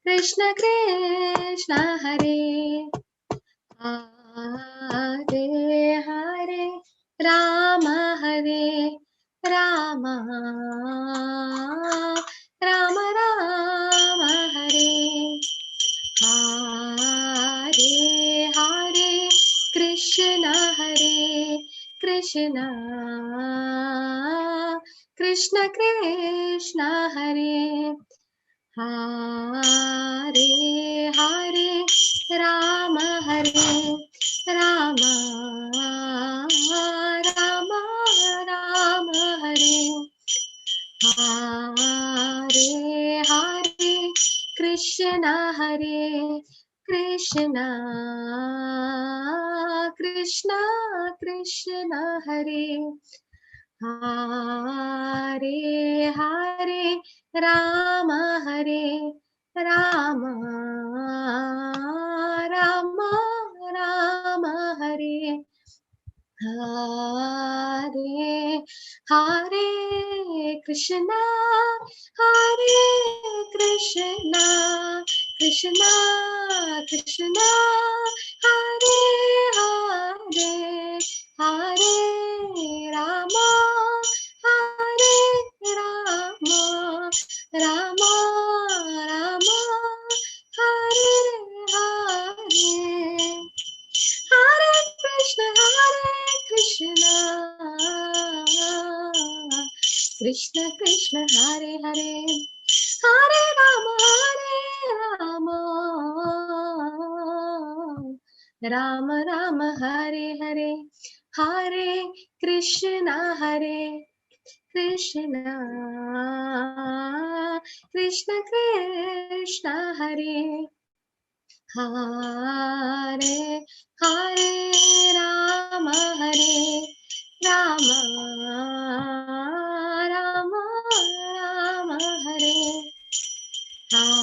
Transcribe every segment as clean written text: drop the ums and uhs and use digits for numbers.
Krishna Krishna Hare Hare Hare Rama Hare Rama Rama Rama Hare Hare Hare Krishna Krishna Krishna Krishna Hare Hare Hare Rama Hare Rama Rama Rama Hare Hare Hare Krishna Krishna Krishna Krishna Hare Hare Hare Rama Hare Rama Rama Rama Hare Hare Hare Krishna Krishna Krishna Krishna Hare Hare Hare Rama Hare Rama Rama Rama Hare Hare Hare Krishna Krishna Krishna Hare Hare Hare Rama Rama Rama Hare Hare Hare Krishna Krishna Krishna Krishna Hare Hare Hare Rama Rama Rama Rama Hare Hare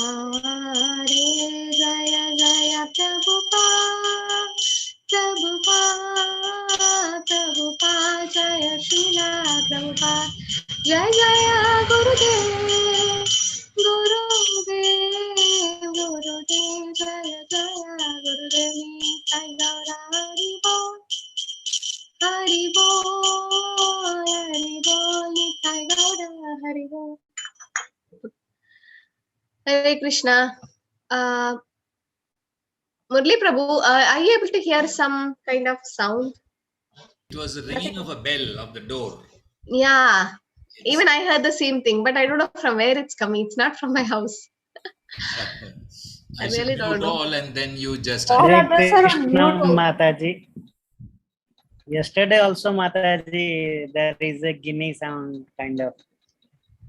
Jaya Jaya Prabhupada Jaya Srila Prabhupada Jaya Jaya Gurudev Jaya Jaya Gurudev Nitai Gaura Hari Bol Nitai Gaura Hari Bol. Hare Krishna. Murli Prabhu, are you able to hear some kind of sound? It was the ringing of a bell of the door. Yeah, even I heard the same thing, but I don't know from where it's coming. It's not from my house. I should really don't mute know. all and then you just. All Hare others are on Krishna mute. Mataji. Yesterday also Mataji, there is a guinea sound kind of.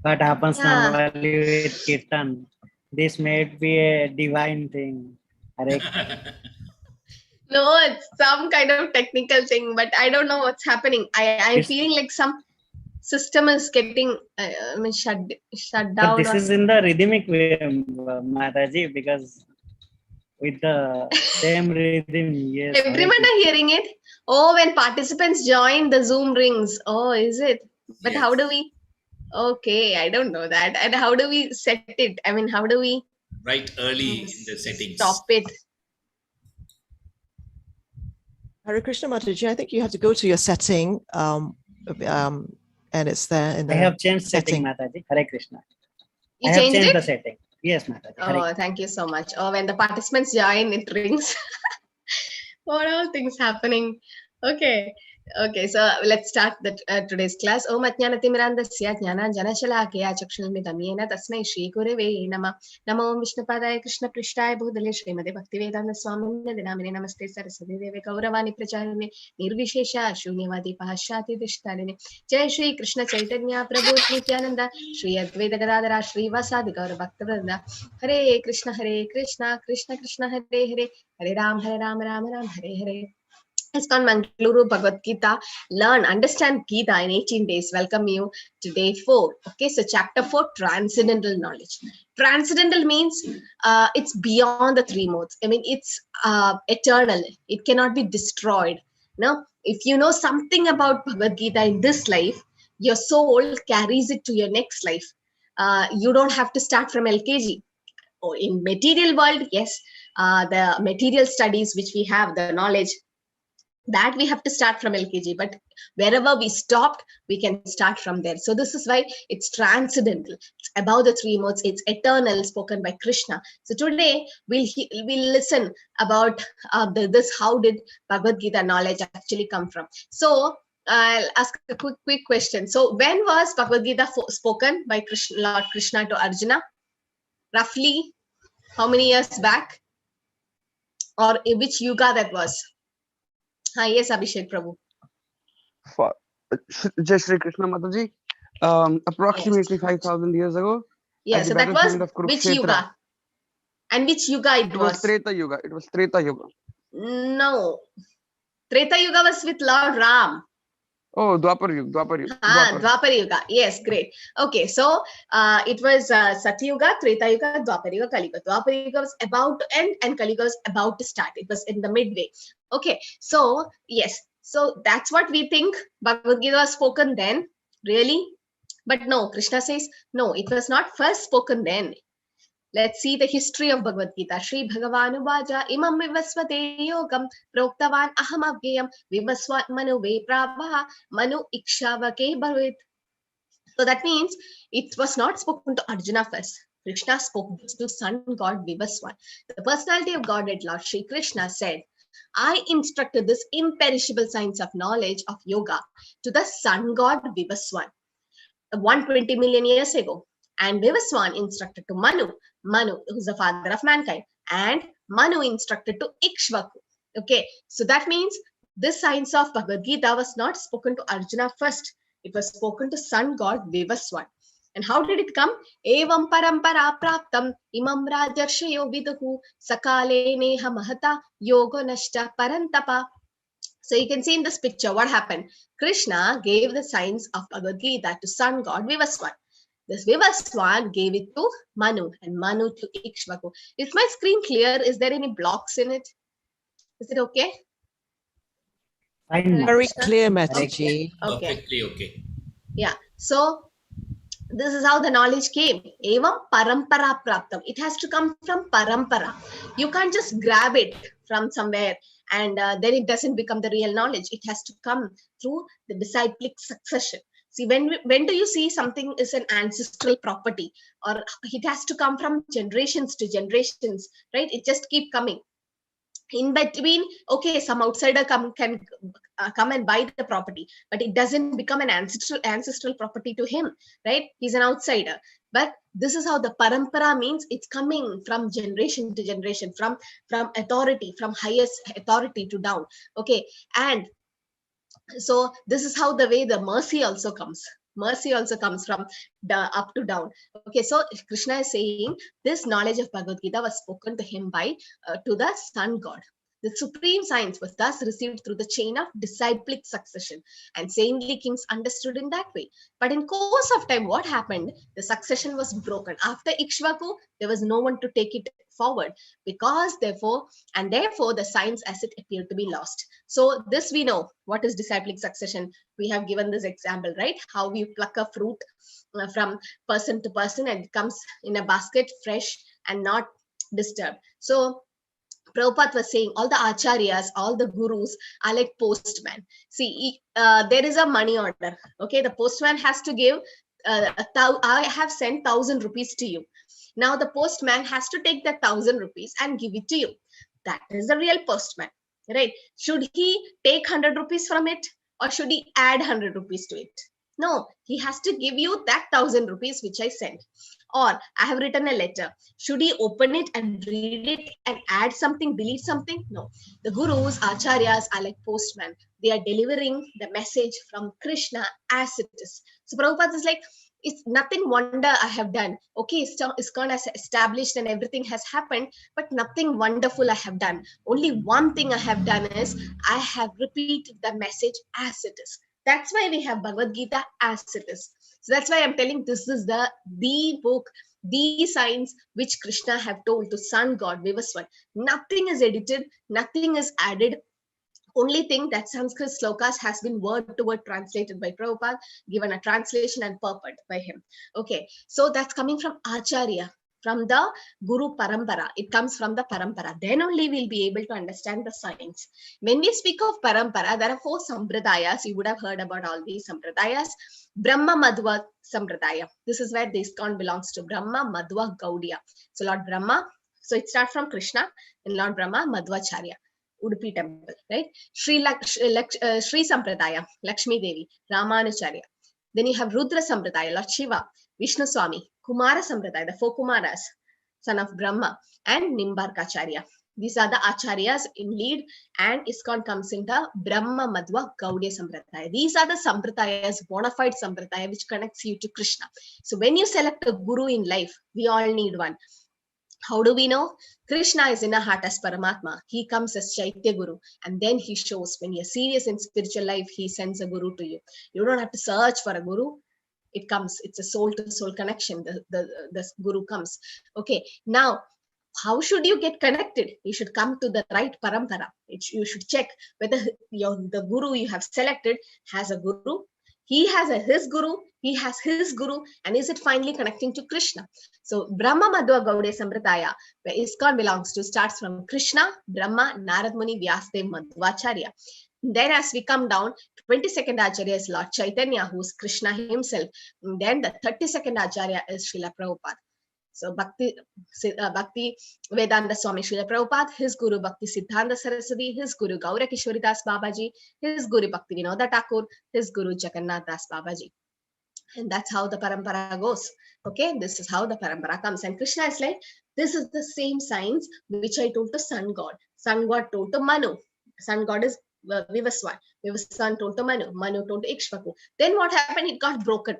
What happens normally with Kirtan? This may be a divine thing. Hare No, it's some kind of technical thing, but I don't know what's happening. I'm feeling like some system is getting shut down. But this is in the rhythmic way, Mataji, because with the same rhythm, yes. Everyone are hearing it. Oh, when participants join, the Zoom rings. Oh, is it? But Yes. how do we? Okay, I don't know that. And how do we set it? I mean, how do we? Right early in the settings. Stop it. Hare Krishna Mataji, I think you have to go to your setting, and it's there in the. I have changed setting, Mataji. Hare Krishna. You I have changed changed it? the setting. Yes, Mataji. Oh, thank you so much. Oh, when the participants join, it rings. What all things happening? Okay. Okay, so let's start today's class. Om Ajnanatimmirandasya Jnananjanashalakaya Chakshulmitam Yena Tasmai Shri Gurave Namah. Namo Om Vishnupadaya Krishna Prishtaya Bhudale Srimade Bhaktivedanta Swamine Dinamine Namaste Saraswati Deve Gauravani Pracharine Nirvishesha Shunyavadi Pahashati Dishtarine Jai Shri Krishna Chaitanya Prabhu Nityananda Shri Advaita Gadadara Shri Vasadi Gaura Bhaktivinoda Hare Krishna Krishna Krishna Hare Hare Hare Ram Ram Ram Hare Hare. ISKCON Mangaluru Bhagavad Gita. Learn, understand Gita in 18 days. Welcome you to day 4. Okay, so chapter 4, transcendental knowledge. Transcendental means it's beyond the 3 modes. I mean, it's eternal. It cannot be destroyed. Now, if you know something about Bhagavad Gita in this life, your soul carries it to your next life. You don't have to start from LKG. or in material world, yes, the material studies which we have, the knowledge, that we have to start from LKG, but wherever we stopped, we can start from there. So this is why it's transcendental. It's above the three modes. It's eternal, spoken by Krishna. So today we'll listen about this. How did Bhagavad Gita knowledge actually come from? So I'll ask a quick question. So when was Bhagavad Gita spoken by Krishna, Lord Krishna to Arjuna? Roughly, how many years back? Or in which yuga that was? Yes, Abhishek Prabhu. For Jai Shri Krishna Mataji, approximately 5,000 years ago. Yeah, so that was which Kurukshetra. yuga? And which yuga it was? It was Treta Yuga. It was Treta Yuga. No. Treta Yuga was with Lord Ram. Oh, Dwapar Yuga. Dwapar Yuga. Dwapar Yuga. Yes, great. Okay, so it was Satya Yuga, Treta Yuga, Dwapar Yuga, Kali Yuga. Dwapar Yuga was about to end and Kali Yuga was about to start. It was in the midway. Okay, so yes. So that's what we think Bhagavad Gita was spoken then. Really? But no, Krishna says, no, it was not first spoken then. Let's see the history of Bhagavad Gita. Shri Bhagavanu Vaja imam vivasvate yogam proktavan aham avyayam vivasvat manu vepravaha manu ikshavake bhavit. So that means it was not spoken to Arjuna first. Krishna spoke to sun god Vivasvat. The personality of Godhead Lord Shri Krishna said, I instructed this imperishable science of knowledge of yoga to the sun god Vivaswan 120 million years ago. And Vivaswan instructed to Manu, who's the father of mankind, and Manu instructed to Ikshvaku. Okay, so that means this science of Bhagavad Gita was not spoken to Arjuna first. It was spoken to sun god Vivaswan. And how did it come? Evam parampara praptam imam rajarshayo viduhu sakale neha mahata yoga nashta parantapa. So you can see in this picture what happened. Krishna gave the science of Bhagavad Gita to sun god Vivaswan. This Vivaswan gave it to Manu and Manu to Ikshvaku. Is my screen clear? Is there any blocks in it? Is it okay? Fine. Very clear, Mataji. Okay. Perfectly okay. Yeah. So this is how the knowledge came. Evam parampara praptam. It has to come from parampara. You can't just grab it from somewhere and then it doesn't become the real knowledge. It has to come through the disciplic succession. See, when do you see something is an ancestral property, or it has to come from generations to generations, right? It just keep coming. In between, okay, some outsider can come and buy the property, but it doesn't become an ancestral property to him, right? He's an outsider. But this is how the parampara means. It's coming from generation to generation, from authority, from highest authority to down. Okay, and so this is how the way the mercy also comes. Mercy also comes from the up to down. Okay, so Krishna is saying this knowledge of Bhagavad Gita was spoken to him by to the sun god. The supreme science was thus received through the chain of disciplic succession, and saintly kings understood in that way. But in course of time, what happened? The succession was broken. After Ikshvaku, there was no one to take it forward, because therefore the science as it appeared to be lost. So this we know. What is disciplic succession? We have given this example, right? How we pluck a fruit from person to person and it comes in a basket fresh and not disturbed. So Prabhupada was saying all the acharyas, all the gurus are like postmen. See, there is a money order. Okay, the postman has to give, I have sent 1,000 rupees to you. Now the postman has to take that 1,000 rupees and give it to you. That is the real postman, right? Should he take 100 rupees from it, or should he add 100 rupees to it? No, he has to give you that 1,000 rupees which I sent. Or I have written a letter. Should he open it and read it and add something, delete something? No. The gurus, acharyas are like postmen. They are delivering the message from Krishna as it is. So Prabhupada is like, it's nothing wonder I have done. Okay, ISKCON has established and everything has happened, but nothing wonderful I have done. Only one thing I have done is I have repeated the message as it is. That's why we have Bhagavad Gita as it is. So that's why I'm telling this is the book, the science which Krishna have told to sun god Vivaswan. Nothing is edited, nothing is added. Only thing that Sanskrit slokas has been word to word translated by Prabhupada, given a translation and purport by him. Okay, so that's coming from Acharya. from the Guru Parampara. It comes from the Parampara. Then only we'll be able to understand the science. When we speak of Parampara, there are 4 Sampradayas. You would have heard about all these Sampradayas. Brahma Madhva Sampradaya. This is where the ISKCON belongs to. Brahma Madhva Gaudiya. So Lord Brahma. So it starts from Krishna and Lord Brahma Madhvacharya. Udupi temple, right? Sri Sampradaya, Lakshmi Devi, Ramanujarya. Then you have Rudra Sampradaya, Lord Shiva, Vishnu Swami, Kumara Sampradaya, the 4 Kumaras, son of Brahma, and Nimbarkacharya. These are the acharyas in lead, and ISKCON comes in the Brahma Madhva Gaudiya Sampradaya. These are the Sampradayas, bona fide Sampradaya, which connects you to Krishna. So when you select a guru in life, we all need one. How do we know? Krishna is in our heart as Paramatma. He comes as Chaitya Guru, and then he shows when you're serious in spiritual life, he sends a guru to you. You don't have to search for a guru. It comes. It's a soul-to-soul connection. The guru comes. Okay. Now, how should you get connected? You should come to the right parampara. You should check whether the guru you have selected has a guru. He has his guru, he has his guru, and is it finally connecting to Krishna? So Brahma Madhva Gaudiya Sampradaya, where ISKCON belongs to, starts from Krishna, Brahma, Narad Muni, Vyasdev, Madhvacharya. Then as we come down, 22nd Acharya is Lord Chaitanya, who is Krishna himself. And then the 32nd Acharya is Srila Prabhupada. So Bhakti Vedanta Swami Srila Prabhupada, his Guru Bhakti Siddhanta Saraswati, his Guru Gaura Kishori Das Babaji, his Guru Bhakti Vinoda Thakur, his Guru Jagannath Das Babaji. And that's how the parampara goes. Okay, this is how the parampara comes. And Krishna is like, this is the same science which I told to Sun God. Sun God told to Manu. Sun God is Vivaswan. Vivaswan told to Manu. Manu told to Ikshvaku. Then what happened? It got broken.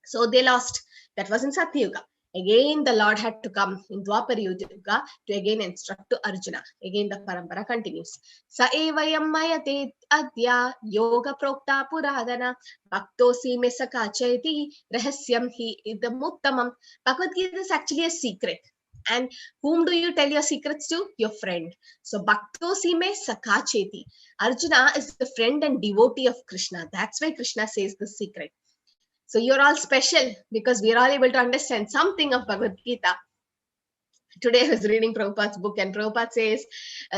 So they lost. That was in Satyuga. Again, the Lord had to come in Dwapara Yuga to again instruct to Arjuna. Again, the parampara continues. Sa evayam mayate adya yoga prokta puradana bhaktosi me sakachayati rahasyam hi idamuttamam. Bhagavad Gita is actually a secret. And whom do you tell your secrets to? Your friend. So bhaktosi me sakacheti. Arjuna is the friend and devotee of Krishna. That's why Krishna says the secret. So you're all special because we're all able to understand something of Bhagavad Gita. Today I was reading Prabhupada's book, and Prabhupada says,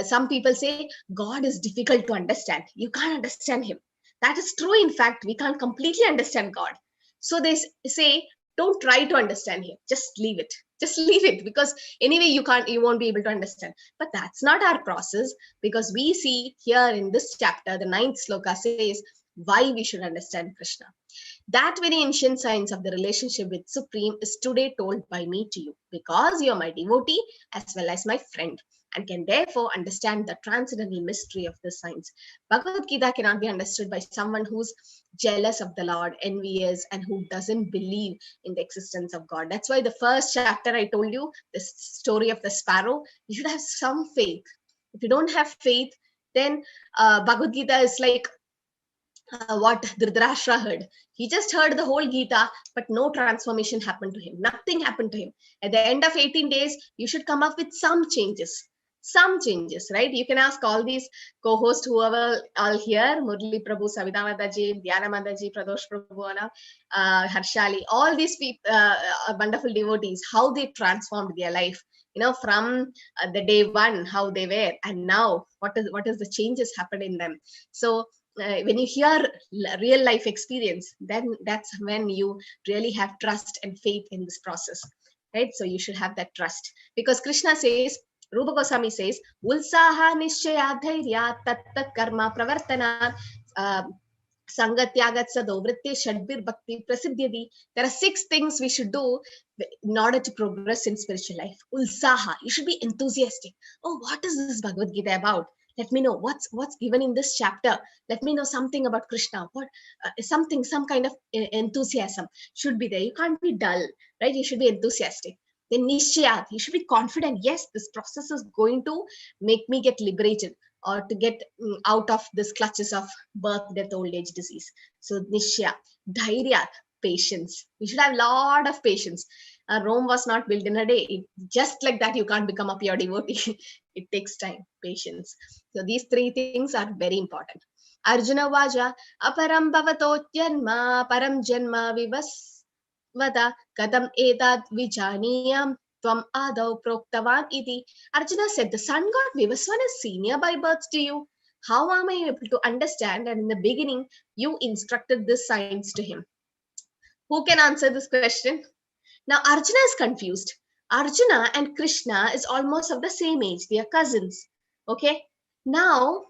some people say God is difficult to understand. You can't understand him. That is true. In fact, we can't completely understand God. So they say, don't try to understand him. Just leave it. Just leave it, because anyway, you won't be able to understand. But that's not our process, because we see here in this chapter, the 9th sloka says why we should understand Krishna. That very ancient science of the relationship with Supreme is today told by me to you, because you are my devotee as well as my friend, and can therefore understand the transcendental mystery of this science. Bhagavad Gita cannot be understood by someone who's jealous of the Lord, envious, and who doesn't believe in the existence of God. That's why the first chapter I told you, the story of the sparrow, you should have some faith. If you don't have faith, then Bhagavad Gita is like what Dhritarashtra heard. He just heard the whole Gita, but no transformation happened to him. Nothing happened to him. At the end of 18 days, you should come up with some changes. Some changes, right? You can ask all these co-hosts, whoever all here, Murli Prabhu, Savita Mataji, Dhyana Mataji, Pradosh Prabhu, Harshali, all these people, wonderful devotees, how they transformed their life. From the day one, how they were, and now what is the changes happened in them. So when you hear real life experience, then that's when you really have trust and faith in this process, right? So you should have that trust, because Krishna says, Rupa Goswami says, Ulsaha nishchaya dhairya tatta karma pravartana sangatyagat sadovritti shadbir bhakti prasiddhyati. There are 6 things we should do in order to progress in spiritual life. Ulsaha, you should be enthusiastic. Oh, what is this Bhagavad Gita about? Let me know what's given in this chapter. Let me know something about Krishna. What some kind of enthusiasm should be there. You can't be dull, right? You should be enthusiastic. Then nishchayat, you should be confident. Yes, this process is going to make me get liberated, or to get out of this clutches of birth, death, old age, disease. So nishchaya, dhairyat, patience. You should have a lot of patience. Rome was not built in a day. Just like that, you can't become a pure devotee. It takes time, patience. So these 3 things are very important. Arjuna Vaja, aparam bhavato janma, param janma vivasvata, kadam edad vijaniyam, tvam adau proktavan iti. Arjuna said, the sun god Vivaswana is senior by birth to you. How am I able to understand that in the beginning you instructed this science to him? Who can answer this question? Now Arjuna is confused. Arjuna and Krishna is almost of the same age. They are cousins. Okay. Now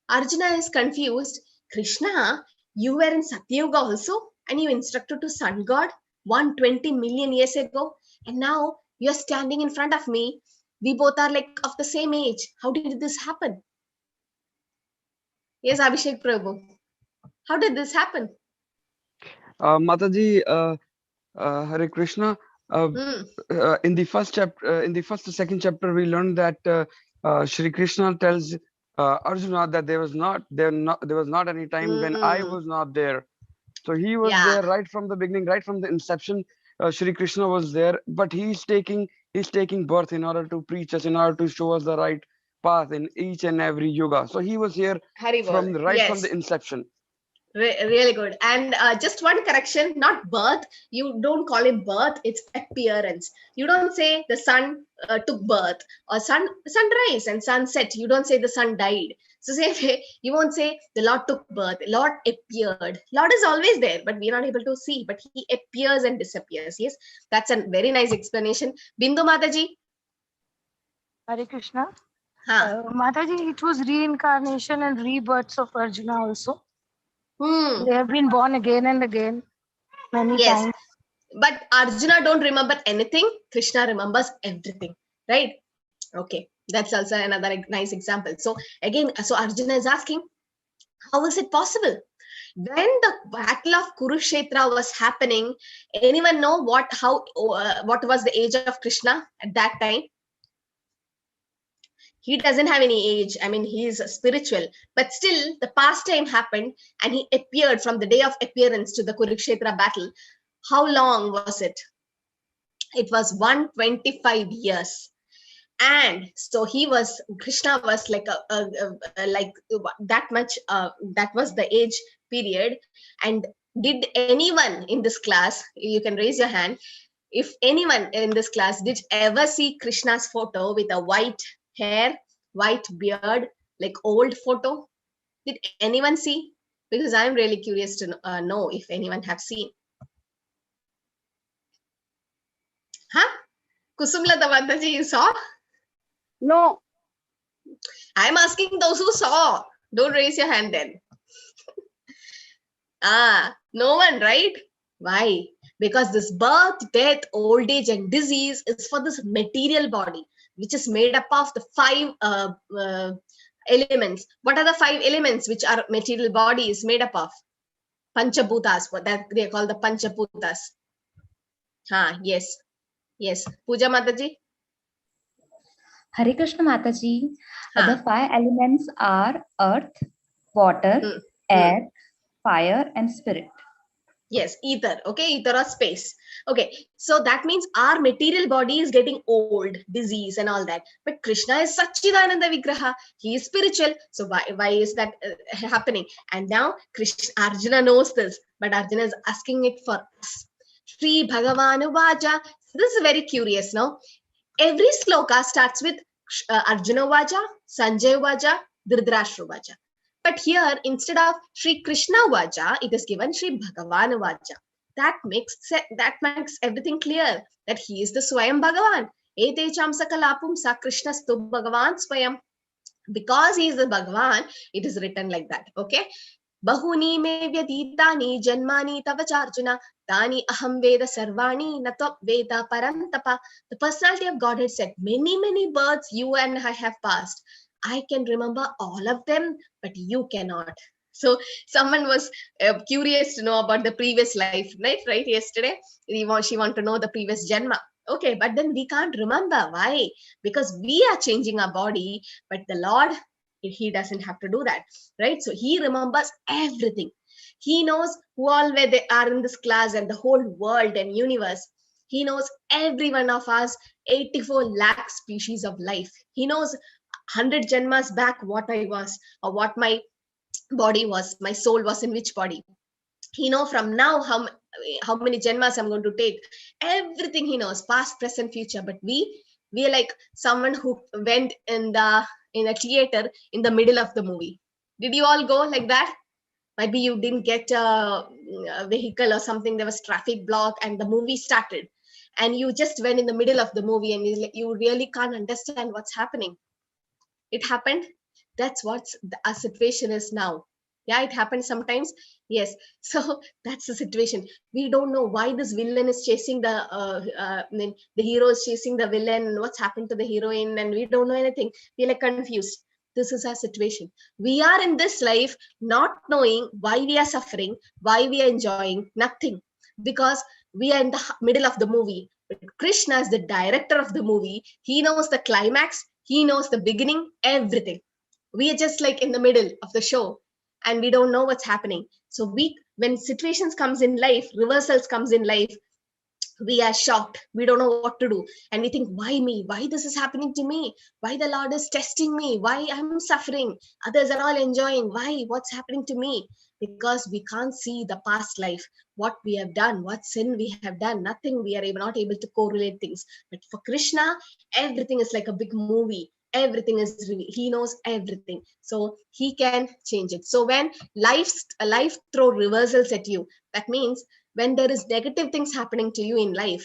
Arjuna is confused. Krishna, you were in Satyuga also and you instructed to sun god 120 million years ago. And now you're standing in front of me. We both are like of the same age. How did this happen? Yes, Abhishek Prabhu. How did this happen? Mataji, Hare Krishna. Hmm. In the first chapter, in the first and second chapter, we learned that Shri Krishna tells Arjuna that there was not any time when I was not there. So he was there right from the beginning, right from the inception. Shri Krishna was there, but he's taking birth in order to preach us, in order to show us the right path in each and every yoga. So he was here from the inception. Really good. And just one correction, not birth. You don't call it birth, it's appearance. You don't say the sun took birth or sunrise and sunset. You don't say the sun died. So say you won't say the Lord took birth. Lord appeared. Lord is always there, but we're not able to see. But he appears and disappears. Yes, that's a very nice explanation. Bindu Mataji. Hare Krishna. Huh. Mataji, it was reincarnation and rebirths of Arjuna also. Hmm. They have been born again and again many times. But Arjuna don't remember anything. Krishna remembers everything, right? Okay, that's also another nice example. So again, so Arjuna is asking, how is it possible? When the battle of Kurukshetra was happening, anyone know what was the age of Krishna at that time? He doesn't have any age. I mean, he is spiritual, but still the pastime happened and he appeared from the day of appearance to the Kurukshetra battle. How long was it? It was 125 years. And so Krishna was like like that much, that was the age period. And did anyone in this class, you can raise your hand, if anyone in this class did ever see Krishna's photo with a white hair, white beard, like old photo? Did anyone see? Because I'm really curious to know if anyone have seen. Huh? Kusumlata Mataji, you saw? No. I'm asking those who saw. Don't raise your hand then. No one, right? Why? Because this birth, death, old age, and disease is for this material body, which is made up of the 5 elements. What are the 5 elements which our material body is made up of? Panchabhutas, what that they call the Panchabhutas. Yes. Pooja Mataji. Hare Krishna Mataji. The 5 elements are earth, water, air, fire, and spirit. Yes, ether. Okay, ether or space. Okay, so that means our material body is getting old, disease, and all that. But Krishna is Satchidananda Vigraha. He is spiritual. So why is that happening? And now Arjuna knows this, but Arjuna is asking it for us. Sri Bhagavan Vaja. This is very curious now. Every sloka starts with Arjuna Vaja, Sanjay Vaja, Dhritarashtra Vaja. But here, instead of Sri Krishna Vaja, it is given Sri Bhagavan Vaja. That makes everything clear that he is the Swayam Bhagavan. Ete chamsakalapum sa Krishnastu Bhagavan Swayam. Because he is the Bhagavan, it is written like that. Okay. Bahuni me vyaditani janmani tavacharjuna tani aham veda sarvani natva veda parantapa. The personality of Godhead said, many births you and I have passed. I can remember all of them, but you cannot. So someone was curious to know about the previous life, right? Yesterday, she want to know the previous Janma. Okay, but then we can't remember. Why? Because we are changing our body, but the Lord, he doesn't have to do that, right? So he remembers everything. He knows who all where they are in this class and the whole world and universe. He knows every one of us, 84 lakh species of life. He knows 100 janmas back what I was or what my body was, my soul was in which body. He knows from now how many janmas I'm going to take. Everything he knows, past, present, future. But we are like someone who went in a theater in the middle of the movie. Did you all go like that? Maybe you didn't get a vehicle or something. There was traffic block and the movie started, and you just went in the middle of the movie, and you really can't understand what's happening. It happened. That's what our situation is now. Yeah, it happens sometimes. Yes. So that's the situation. We don't know why this villain is chasing the hero is chasing the villain, and what's happened to the heroine, and we don't know anything. We're like confused. This is our situation. We are in this life not knowing why we are suffering, why we are enjoying nothing, because we are in the middle of the movie. But Krishna is the director of the movie. He knows the climax. He knows the beginning, everything. We are just like in the middle of the show, and we don't know what's happening. So when situations comes in life, reversals comes in life, we are shocked. We don't know what to do. And we think, why me? Why this is happening to me? Why the Lord is testing me? Why I'm suffering? Others are all enjoying. Why? What's happening to me? Because we can't see the past life, what we have done, what sin we have done, nothing. We are not able to correlate things. But for Krishna, everything is like a big movie. Everything is, he knows everything. So he can change it. So when life throw reversals at you, that means when there is negative things happening to you in life,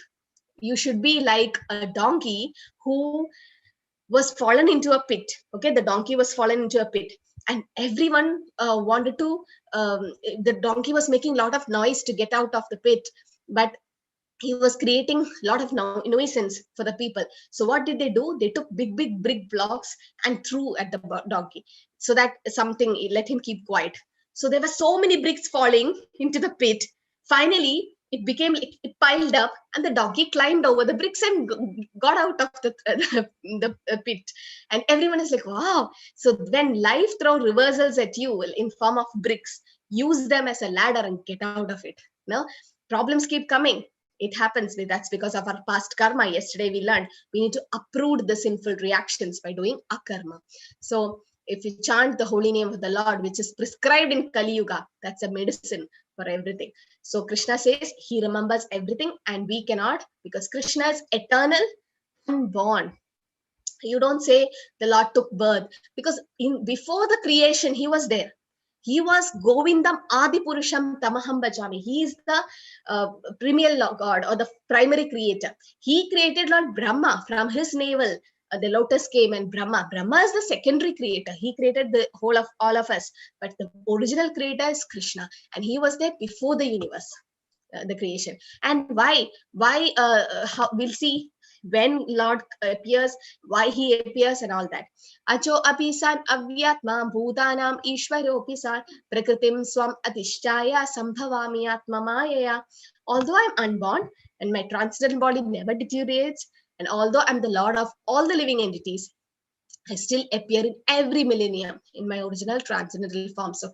you should be like a donkey who was fallen into a pit. Okay, the donkey was fallen into a pit, and everyone wanted to. The donkey was making a lot of noise to get out of the pit, but he was creating a lot of nuisance for the people. So what did they do? They took big brick blocks and threw at the donkey, so that something let him keep quiet. So there were so many bricks falling into the pit. Finally, it piled up, and the donkey climbed over the bricks and got out of the pit. And everyone is like, wow. So when life throw reversals at you in form of bricks, use them as a ladder and get out of it. No, problems keep coming. It happens. That's because of our past karma. Yesterday we learned we need to uproot the sinful reactions by doing akarma. So if you chant the holy name of the Lord, which is prescribed in Kali Yuga, that's a medicine for everything. So Krishna says he remembers everything, and we cannot, because Krishna is eternal, unborn. You don't say the Lord took birth, because before the creation he was there. He was Govindam Adipurusham Tamaham Bhajami. He is the premier God, or the primary creator. He created Lord Brahma from his navel. The lotus came, and Brahma is the secondary creator. He created the whole of all of us, but the original creator is Krishna, and he was there before the universe, the creation. And why we'll see when Lord appears, why he appears, and all that. Acho apisan avyatma bhutanam ishvaro pisan prakritim swam atishtaya sambhavami atma mayaya. Although I'm unborn and my transcendental body never deteriorates, and although I'm the Lord of all the living entities, I still appear in every millennium in my original transcendental form. So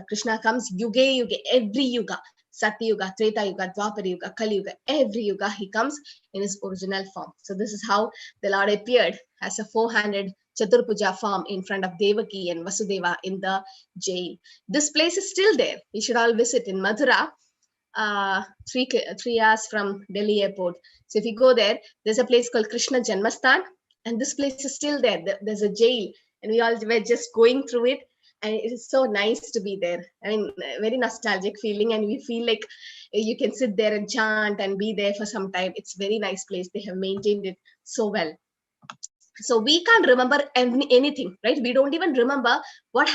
Krishna comes yuge, every yuga. Satya Yuga, Treta Yuga, Dwapara Yuga, Kali Yuga, every yuga he comes in his original form. So this is how the Lord appeared as a 400 Chaturpuja form in front of Devaki and Vasudeva in the jail. This place is still there. You should all visit in Mathura, 3 hours from Delhi airport. So if you go there, there's a place called Krishna Janmasthan, and this place is still there. There's a jail, and we all were just going through it. And it is so nice to be there. I mean, very nostalgic feeling, and we feel like you can sit there and chant and be there for some time. It's a very nice place. They have maintained it so well. So we can't remember anything, right? We don't even remember what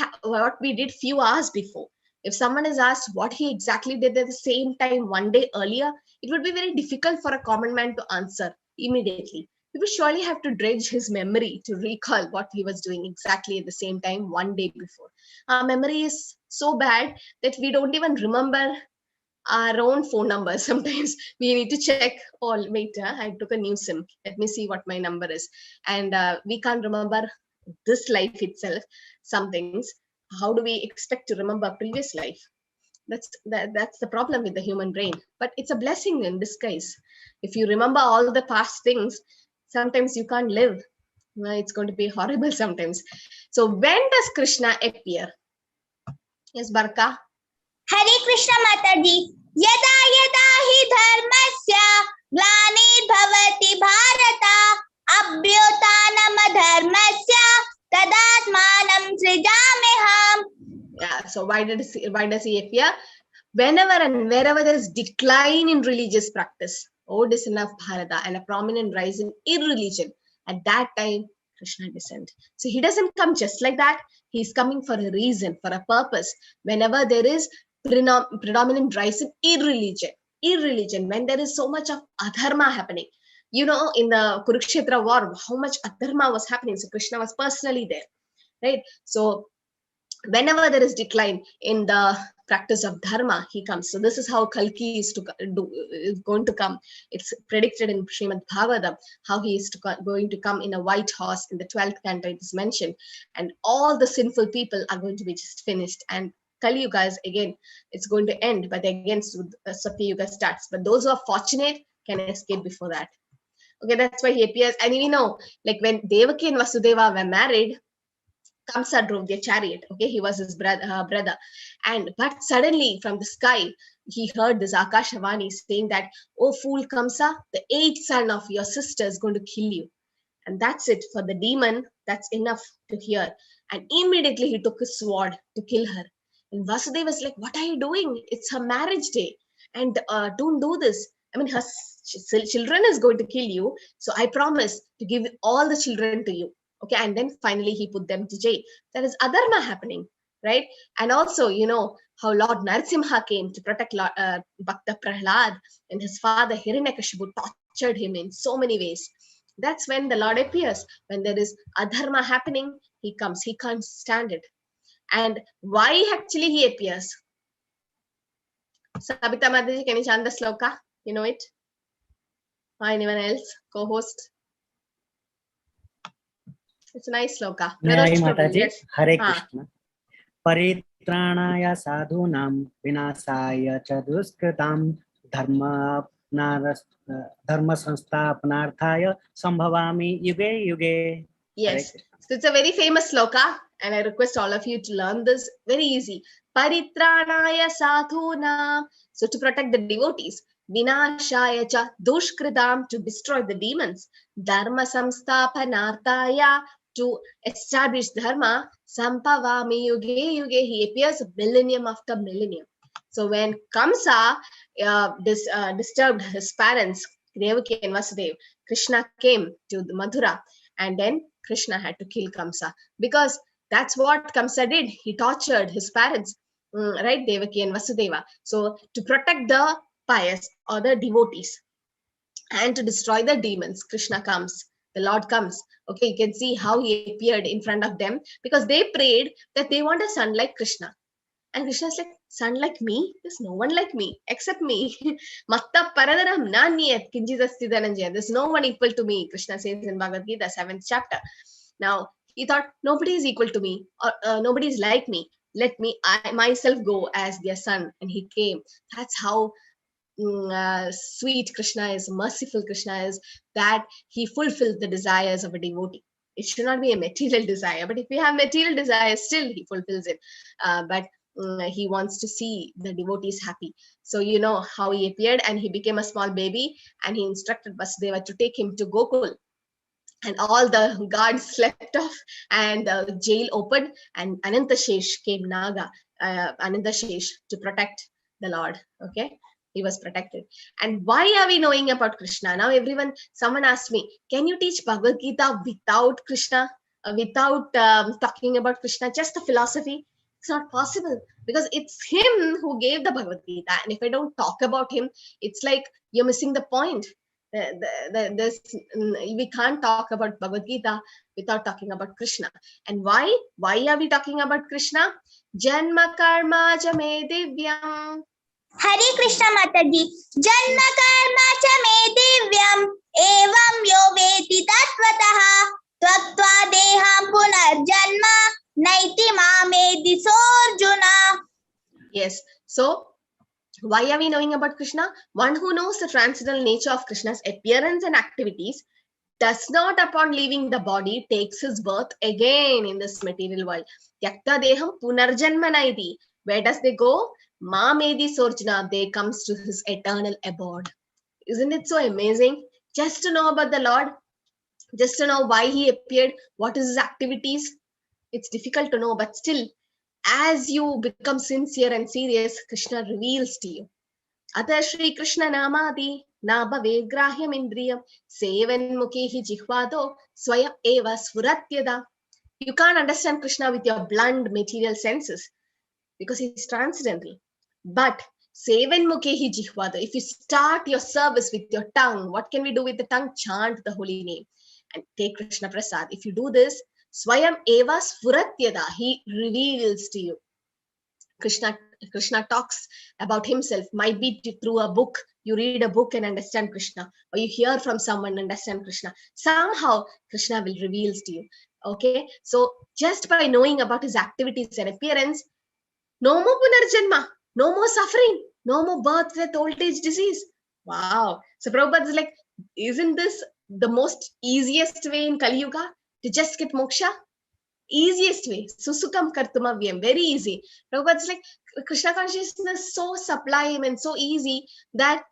we did few hours before. If someone is asked what he exactly did at the same time one day earlier, it would be very difficult for a common man to answer immediately. He would surely have to dredge his memory to recall what he was doing exactly at the same time one day before. Our memory is so bad that we don't even remember our own phone number. Sometimes we need to check, oh, wait, I took a new SIM. Let me see what my number is. And we can't remember this life itself, some things. How do we expect to remember previous life? That's the problem with the human brain. But it's a blessing in disguise. If you remember all the past things, sometimes you can't live. It's going to be horrible sometimes. So when does Krishna appear? Yes, Barka? Hare Krishna Mataji. यदा यदा हि धर्मस्य ग्लानिर्भवति Bharat अभ्युत्थानमधर्मस्य तदात्मानं सृजाम्यहम्. Yeah, so why does he appear? Whenever and wherever there is decline in religious practice, descent of Bharata, and a prominent rise in irreligion, at that time Krishna descends. So he doesn't come just like that. He's coming for a reason, for a purpose. Whenever there is predominant rise in irreligion, when there is so much of adharma happening, in the Kurukshetra war, how much adharma was happening. So Krishna was personally there, right? So whenever there is decline in the practice of dharma, he comes. So this is how Kalki is going to come. It's predicted in Srimad Bhagavatam how he is going to come in a white horse. In the 12th canto it is mentioned, and all the sinful people are going to be just finished, and Kali Yuga is again, it's going to end, but again Satya Yuga starts. But those who are fortunate can escape before that. Okay, that's why he appears. And we know, like when Devaki and Vasudeva were married, Kamsa drove their chariot. Okay, he was his brother, but suddenly from the sky he heard this Akashavani saying that, "Oh fool Kamsa, the 8th son of your sister is going to kill you." And that's it for the demon. That's enough to hear. And immediately he took his sword to kill her. And Vasudeva was like, "What are you doing? It's her marriage day, and don't do this. I mean, her children is going to kill you. So I promise to give all the children to you." Okay, and then finally he put them to jail. There is adharma happening, right? And also, how Lord Narasimha came to protect Bhakta Prahlad, and his father Hiranyakashipu tortured him in so many ways. That's when the Lord appears. When there is adharma happening, he comes. He can't stand it. And why actually he appears? Sabita Mataji, can you chant the sloka? You know it? Or anyone else? Co-host? It's a nice sloka. Mataji, Yes. Hare Krishna. Paritrāṇāya sadhūnām vināsāya ca duṣkrītāṃ dharma samsthapanārthāya sambhavāmi yuge yuge. Yes. So it's a very famous sloka, and I request all of you to learn this. Very easy. Paritrāṇāya sadhūnām. So to protect the devotees. Vināshāya ca duṣkrītāṃ, to destroy the demons. Dharma samsthapanārthāya, to establish dharma. Sambhavāmi yuge yuge, he appears millennium after millennium. So when Kamsa disturbed his parents, Devaki and Vasudeva, Krishna came to the Mathura, and then Krishna had to kill Kamsa, because that's what Kamsa did. He tortured his parents, right? Devaki and Vasudeva. So to protect the pious or the devotees and to destroy the demons, Krishna comes. The Lord comes. Okay, you can see how he appeared in front of them, because they prayed that they want a son like Krishna. And Krishna's like, "Son like me? There's no one like me except me. Matta paradaram nanyat kinchit asti dhananjaya. There's no one equal to me," Krishna says in Bhagavad Gita, 7th chapter. Now, he thought, nobody is equal to me, or nobody is like me. Let me, I myself go as their son. And he came. That's how sweet Krishna is, merciful Krishna is, that he fulfills the desires of a devotee. It should not be a material desire, but if we have material desires, still he fulfills it. But he wants to see the devotees happy. So you know how he appeared, and he became a small baby, and he instructed Vasudeva to take him to Gokul. And all the guards slept off, and the jail opened, and Anantashesh came, Naga, Anantashesh, to protect the Lord. Okay, he was protected. And why are we knowing about Krishna? Now someone asked me, can you teach Bhagavad Gita without Krishna, without talking about Krishna, just the philosophy? It's not possible, because it's him who gave the Bhagavad Gita. And if I don't talk about him, it's like you're missing the point. We can't talk about Bhagavad Gita without talking about Krishna. And why are we talking about Krishna? Janma karma cha me divyam. Hare Krishna Mataji. Janma karma cha me divyam evam yo veti tattvataha tvattva deham punarjanma naiti mamedi sorjuna. Yes. So why are we knowing about Krishna? One who knows the transcendental nature of Krishna's appearance and activities does not, upon leaving the body, takes his birth again in this material world. Tyakta deham punarjanma naiti. Where does they go? Mamedi Sorjuna, they comes to his eternal abode. Isn't it so amazing? Just to know about the Lord, just to know why he appeared, what is his activities. It's difficult to know, but still, as you become sincere and serious, Krishna reveals to you. Atha Shri Krishna Namadi Nabhave Grahyam Indriyam Sevan Mukhi Jihvado Swayam Eva Svuratyada. You can't understand Krishna with your blunt material senses because he's transcendental. But Sevan Mukhi Jihvado, if you start your service with your tongue, what can we do with the tongue? Chant the holy name and take Krishna Prasad. If you do this, Swayam Eva Svuratyada, he reveals to you. Krishna talks about himself, might be through a book. You read a book and understand Krishna, or you hear from someone and understand Krishna. Somehow Krishna will reveal to you. Okay, so just by knowing about his activities and appearance, no more punarjanma, no more suffering, no more birth, death, old age, disease. Wow. So Prabhupada is like, isn't this the most easiest way in Kali Yuga to just get moksha? Easiest way, susukam kartumavyam, very easy. Prabhupada's like, Krishna consciousness so sublime and so easy that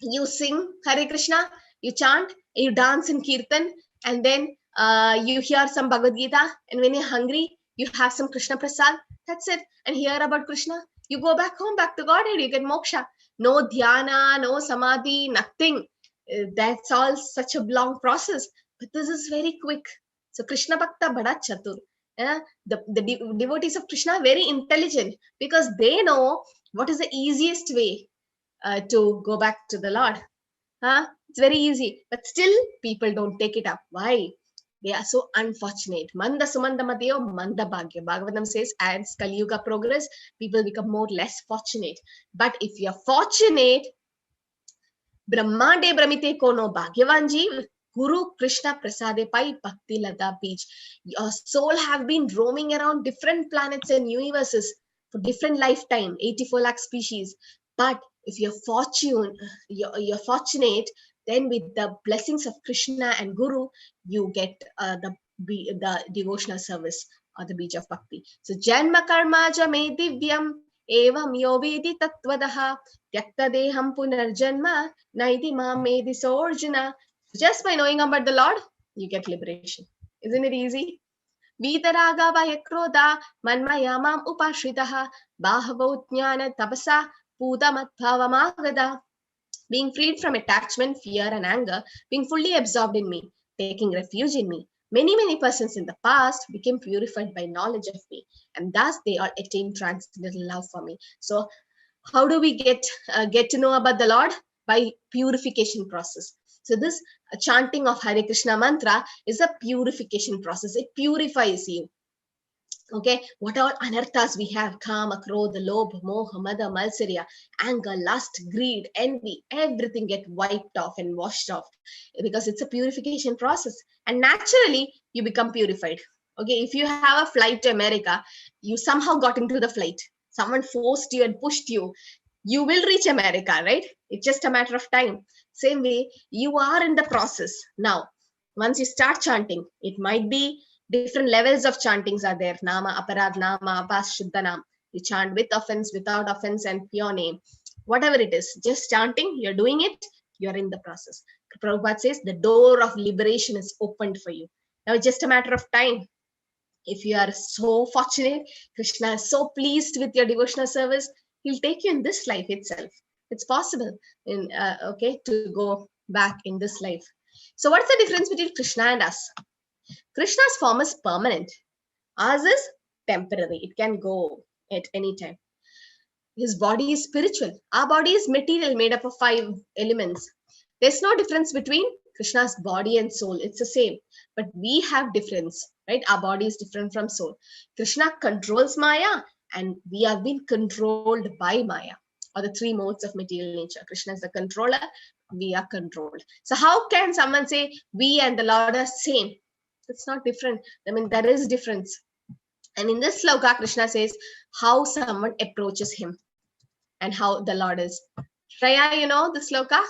you sing Hare Krishna, you chant, you dance in Kirtan, and then you hear some Bhagavad Gita, and when you're hungry, you have some Krishna Prasad. That's it. And hear about Krishna. You go back home, back to Godhead, you get moksha. No dhyana, no samadhi, nothing. That's all such a long process. But this is very quick. So Krishna Bhakta Bada Chatur. The devotees of Krishna are very intelligent because they know what is the easiest way to go back to the Lord. It's very easy. But still, people don't take it up. Why? They are so unfortunate. Manda sumanda madyo manda bhagya. Bhagavatam says, as Kali Yuga progress, people become less fortunate. But if you're fortunate, Brahmande Brahmite kono bhagyavan jeev, Guru Krishna Prasade Pai Bhakti Lada Beach. Your soul have been roaming around different planets and universes for different lifetime, 84 lakh species. But if you're fortunate, then with the blessings of Krishna and Guru, you get the devotional service or the beach of bhakti. So Janma Karma Jame Divyam Evam Yovedi Tatvadaha Tyakta Deham Punarjanma Naiti Mamedi Sorjuna. Just by knowing about the Lord, you get liberation. Isn't it easy? Vitaraga Vayakroda Manmayamam Upashritaha Bahavo Jnana Tapasa Pudamatbhavamagada. Being freed from attachment, fear, and anger, being fully absorbed in me, taking refuge in me. Many persons in the past became purified by knowledge of me, and thus they all attained transcendental love for me. So, how do we get to know about the Lord? By purification process. So this chanting of Hare Krishna mantra is a purification process. It purifies you. Okay, what all anarthas we have, kama, krodha, lobha, moha, mada, malsarya, anger, lust, greed, envy, everything get wiped off and washed off because it's a purification process. And naturally, you become purified. Okay, if you have a flight to America, you somehow got into the flight. Someone forced you and pushed you. You will reach America, right? It's just a matter of time. Same way, you are in the process. Now, once you start chanting, it might be different levels of chantings are there. Nama, Aparad, Nama, Apas, Shuddhanam. You chant with offense, without offense, and pure name. Whatever it is, just chanting, you're doing it, you're in the process. Prabhupada says the door of liberation is opened for you. Now it's just a matter of time. If you are so fortunate, Krishna is so pleased with your devotional service, he'll take you in this life itself. It's possible to go back in this life. So what's the difference between Krishna and us? Krishna's form is permanent. Ours is temporary. It can go at any time. His body is spiritual. Our body is material, made up of 5 elements. There's no difference between Krishna's body and soul. It's the same. But we have difference, right? Our body is different from soul. Krishna controls Maya and we have been controlled by Maya, or the 3 modes of material nature. Krishna is the controller, we are controlled. So how can someone say we and the Lord are same? It's not different. I mean, there is difference. And in this sloka, Krishna says how someone approaches him and how the Lord is. Shreya, you know the sloka?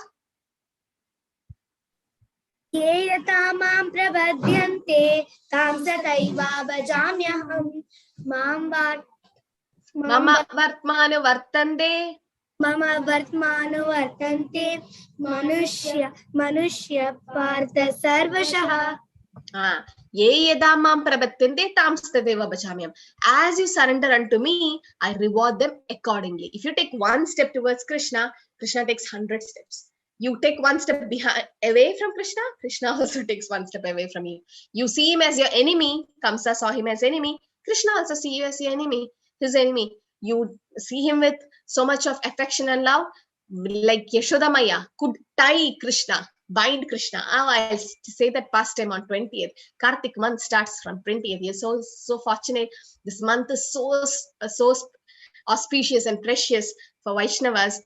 Ye yata mam prabhadyante tam sataiva bhajamyaham mam Mama Vartmanu Vartande. Mama Vartmanu Vartante Manushya Partha Sarvashaha. Ye yedamam prabattinde tamstadeva bachamyam. As you surrender unto me, I reward them accordingly. If you take one step towards Krishna, Krishna takes 100 steps. You take one step away from Krishna, Krishna also takes one step away from you. You see him as your enemy, Kamsa saw him as enemy, Krishna also see you as your enemy, his enemy. You see him with so much of affection and love, like Yashoda Maya could tie Krishna, bind Krishna. I'll say that past time on 20th. Kartik month starts from 20th. You're so fortunate. This month is so auspicious and precious for Vaishnavas.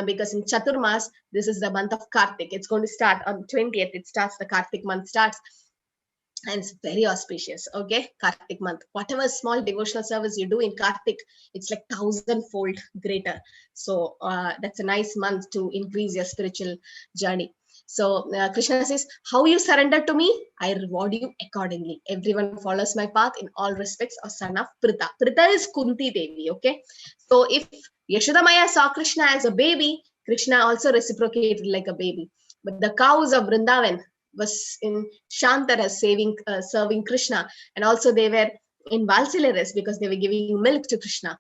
Because in Chaturmas, this is the month of Kartik. It's going to start on 20th. It starts, the Kartik month starts. And it's very auspicious. Okay, Kartik month. Whatever small devotional service you do in Kartik, it's like 1,000-fold greater. So that's a nice month to increase your spiritual journey. So Krishna says, how you surrender to me, I reward you accordingly. Everyone follows my path in all respects, a son of Pritha. Pritha is Kunti Devi, okay? So if Yashoda Maya saw Krishna as a baby, Krishna also reciprocated like a baby. But the cows of Vrindavan was in Shantara serving Krishna. And also they were in Valsila because they were giving milk to Krishna.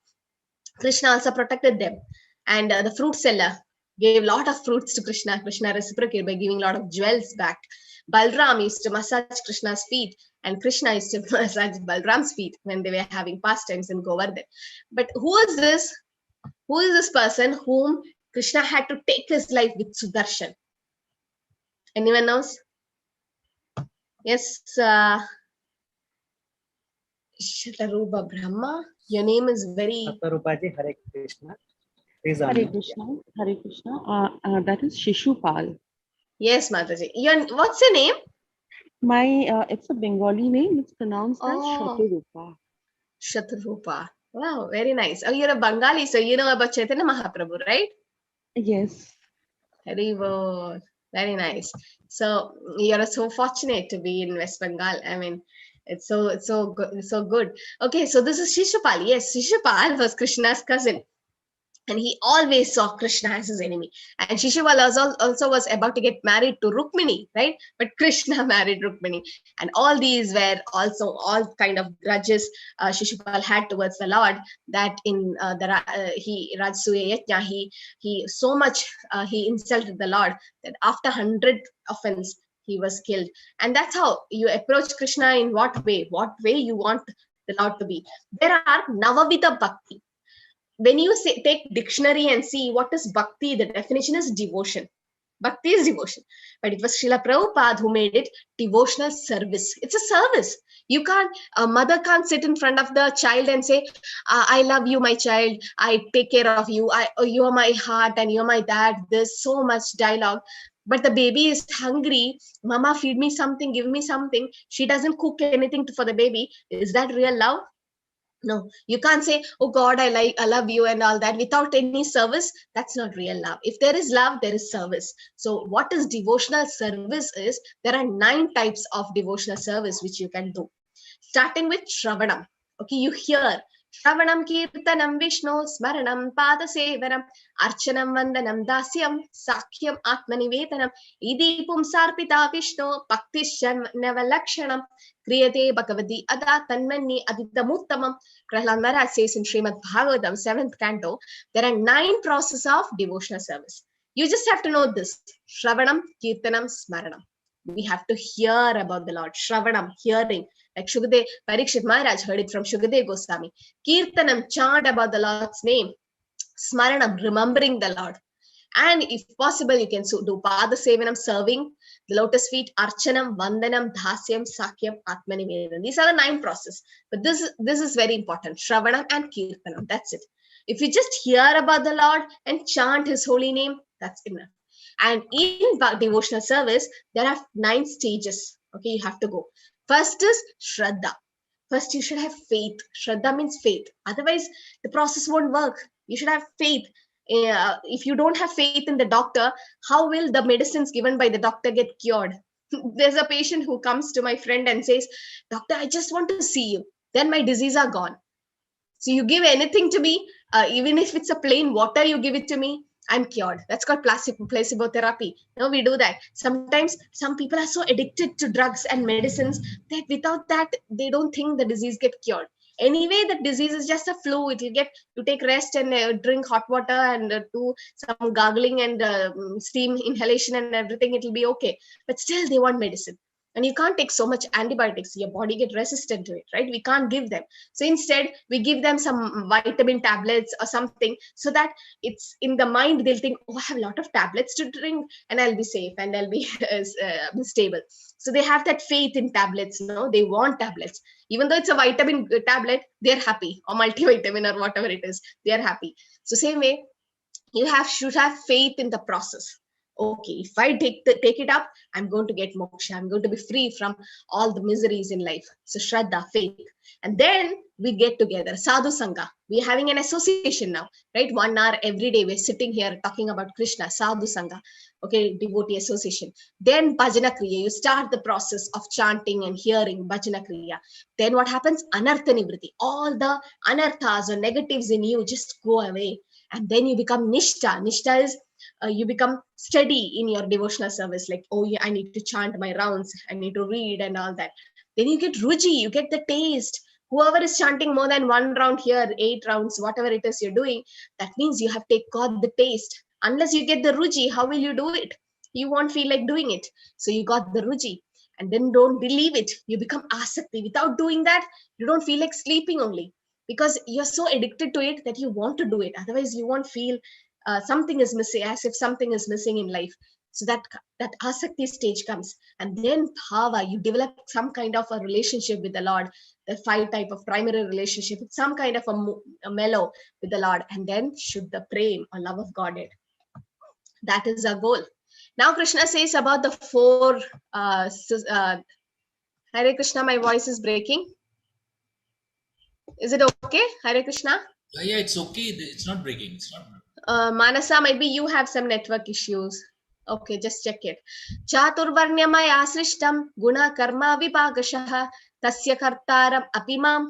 Krishna also protected them. And the fruit seller gave a lot of fruits to Krishna. Krishna reciprocated by giving a lot of jewels back. Balram used to massage Krishna's feet, and Krishna used to massage Balram's feet when they were having pastimes in Govardhan. But who is this? Who is this person whom Krishna had to take his life with Sudarshan? Anyone knows? Yes, Shatarupa Brahma. Your name is very... Shatarupaji, Hare Krishna. Please Hare Krishna. Hare Krishna. That is Shishupal. Yes, Mataji. What's your name? It's a Bengali name. It's pronounced as Shatarupa. Shatarupa. Wow, very nice. Oh, you're a Bengali, so you know about Chaitanya Mahaprabhu, right? Yes. Very well. Very nice. So you're so fortunate to be in West Bengal. I mean, it's so good. Okay, so this is Shishupal. Yes, Shishupal was Krishna's cousin. And he always saw Krishna as his enemy. And Shishupal also was about to get married to Rukmini, right? But Krishna married Rukmini. And all these were also all kind of grudges Shishupal had towards the Lord, that in Rajasuya Yajna, he so much he insulted the Lord that after 100 offense, he was killed. And that's how you approach Krishna. In what way you want the Lord to be. There are Navavida Bhakti. When you take dictionary and see what is bhakti, the definition is devotion. Bhakti is devotion. But it was Srila Prabhupada who made it devotional service. It's a service. You can't, a mother can't sit in front of the child and say, I love you, my child. I take care of you. You are my heart and you're my dad. There's so much dialogue. But the baby is hungry. Mama, feed me something, give me something. She doesn't cook anything for the baby. Is that real love? No, you can't say, oh God, I love you and all that without any service. That's not real love. If there is love, there is service. So what is devotional service is, there are 9 types of devotional service which you can do. Starting with Shravanam. Okay, you hear Shravanam, Kirtanam, Vishnu, Smaranam, Padasevanam, Archanam, Vandanam, Dasyam, Sakyam, Atmanivetanam, Idi Pumsarpita Vishnu, Bhaktishan Navalakshanam, Kriyate Bhagavati Ada Tanmani Adidamuttamam. Prahlad Maharaj says in Srimad Bhagavatam, 7th canto, there are 9 processes of devotional service. You just have to know this: Shravanam, Kirtanam, Smaranam. We have to hear about the Lord. Shravanam, hearing. Like Shukadev, Parikshit Maharaj heard it from Shukadev Goswami. Kirtanam, chant about the Lord's name. Smaranam, remembering the Lord. And if possible, you can do Padasevanam, serving the lotus feet, Archanam, Vandanam, Dhasyam, Sakyam, Atmanivedanam. These are the 9 processes. But this is very important. Shravanam and Kirtanam. That's it. If you just hear about the Lord and chant his holy name, that's enough. And in devotional service, there are 9 stages. Okay, you have to go. First is Shraddha. First, you should have faith. Shraddha means faith. Otherwise, the process won't work. You should have faith. If you don't have faith in the doctor, how will the medicines given by the doctor get cured? There's a patient who comes to my friend and says, Doctor, I just want to see you. Then my disease are gone. So you give anything to me, even if it's a plain water, you give it to me, I'm cured. That's called placebo therapy. No, we do that. Sometimes some people are so addicted to drugs and medicines that without that, they don't think the disease get cured. Anyway, the disease is just a flu. It will get, you take rest and drink hot water and do some gargling and steam inhalation and everything. It will be okay. But still they want medicine. And you can't take so much antibiotics. Your body get resistant to it, right? We can't give them. So instead, we give them some vitamin tablets or something so that it's in the mind, they'll think, oh, I have a lot of tablets to drink and I'll be safe and I'll be stable. So they have that faith in tablets. No, they want tablets. Even though it's a vitamin tablet, they're happy, or multivitamin or whatever it is, they're happy. So same way, you should have faith in the process. Okay, if I take it up, I'm going to get moksha. I'm going to be free from all the miseries in life. So Shraddha, faith. And then we get together. Sadhu Sangha. We're having an association now, right? 1 hour every day. We're sitting here talking about Krishna, Sadhu Sangha. Okay, devotee association. Then Bhajana Kriya. You start the process of chanting and hearing Bhajana Kriya. Then what happens? Anartha Nivriti. All the anarthas or negatives in you just go away. And then you become Nishtha. Nishtha is you become steady in your devotional service, like, oh yeah, I need to chant my rounds, I need to read and all that. Then you get ruji, you get the taste. Whoever is chanting more than 1 round here, 8 rounds, whatever it is you're doing, that means you have got the taste. Unless you get the ruji, how will you do it? You won't feel like doing it. So you got the ruji, and then don't believe it. You become asakti. Without doing that, you don't feel like sleeping only, because you're so addicted to it that you want to do it. Otherwise, you won't feel something is missing, as if something is missing in life. So that asakti stage comes, and then bhava, you develop some kind of a relationship with the Lord, the 5 type of primary relationship, some kind of a mellow with the Lord, and then Shuddha Prem, or love of Godhead. That is our goal. Now Krishna says about the 4 Hare Krishna, my voice is breaking. Is it okay? Hare Krishna? Yeah, it's okay. It's not breaking. It's not. Manasa, maybe you have some network issues. Okay, just check it. Chaturvarnyamaya srishtam guna karma vibhagashah tasya kartaram apimam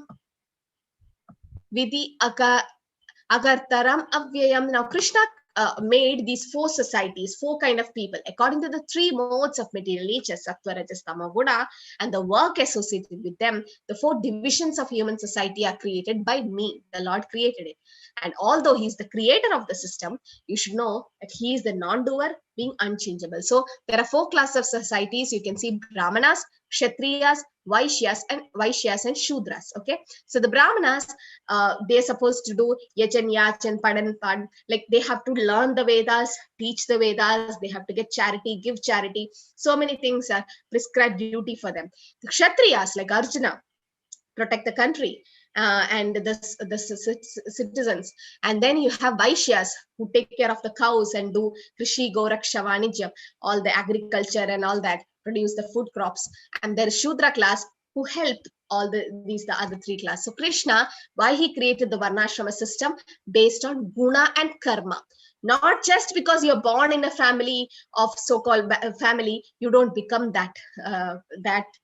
vidhi agartaram avyayam. Now Krishna made these 4 societies, 4 kind of people, according to the 3 modes of material nature, sattva, rajas, tama, guna, and the work associated with them. The 4 divisions of human society are created by me. The Lord created it. And although he's the creator of the system, you should know that he is the non-doer, being unchangeable. So there are 4 classes of societies. You can see Brahmanas, Kshatriyas, Vaishyas and Shudras. Okay, so the Brahmanas, they're supposed to do Yachan, Yachan, Padan, like they have to learn the Vedas, teach the Vedas, they have to get charity, give charity. So many things are prescribed duty for them. The Kshatriyas, like Arjuna, protect the country and the citizens. And then you have Vaishyas, who take care of the cows and do Krishi, Goraksha, Vanijyam, all the agriculture and all that, produce the food crops. And there is Shudra class, who help all the other 3 classes. So Krishna, why he created the Varnashrama system? Based on guna and karma. Not just because you're born in a family of so-called family, you don't become that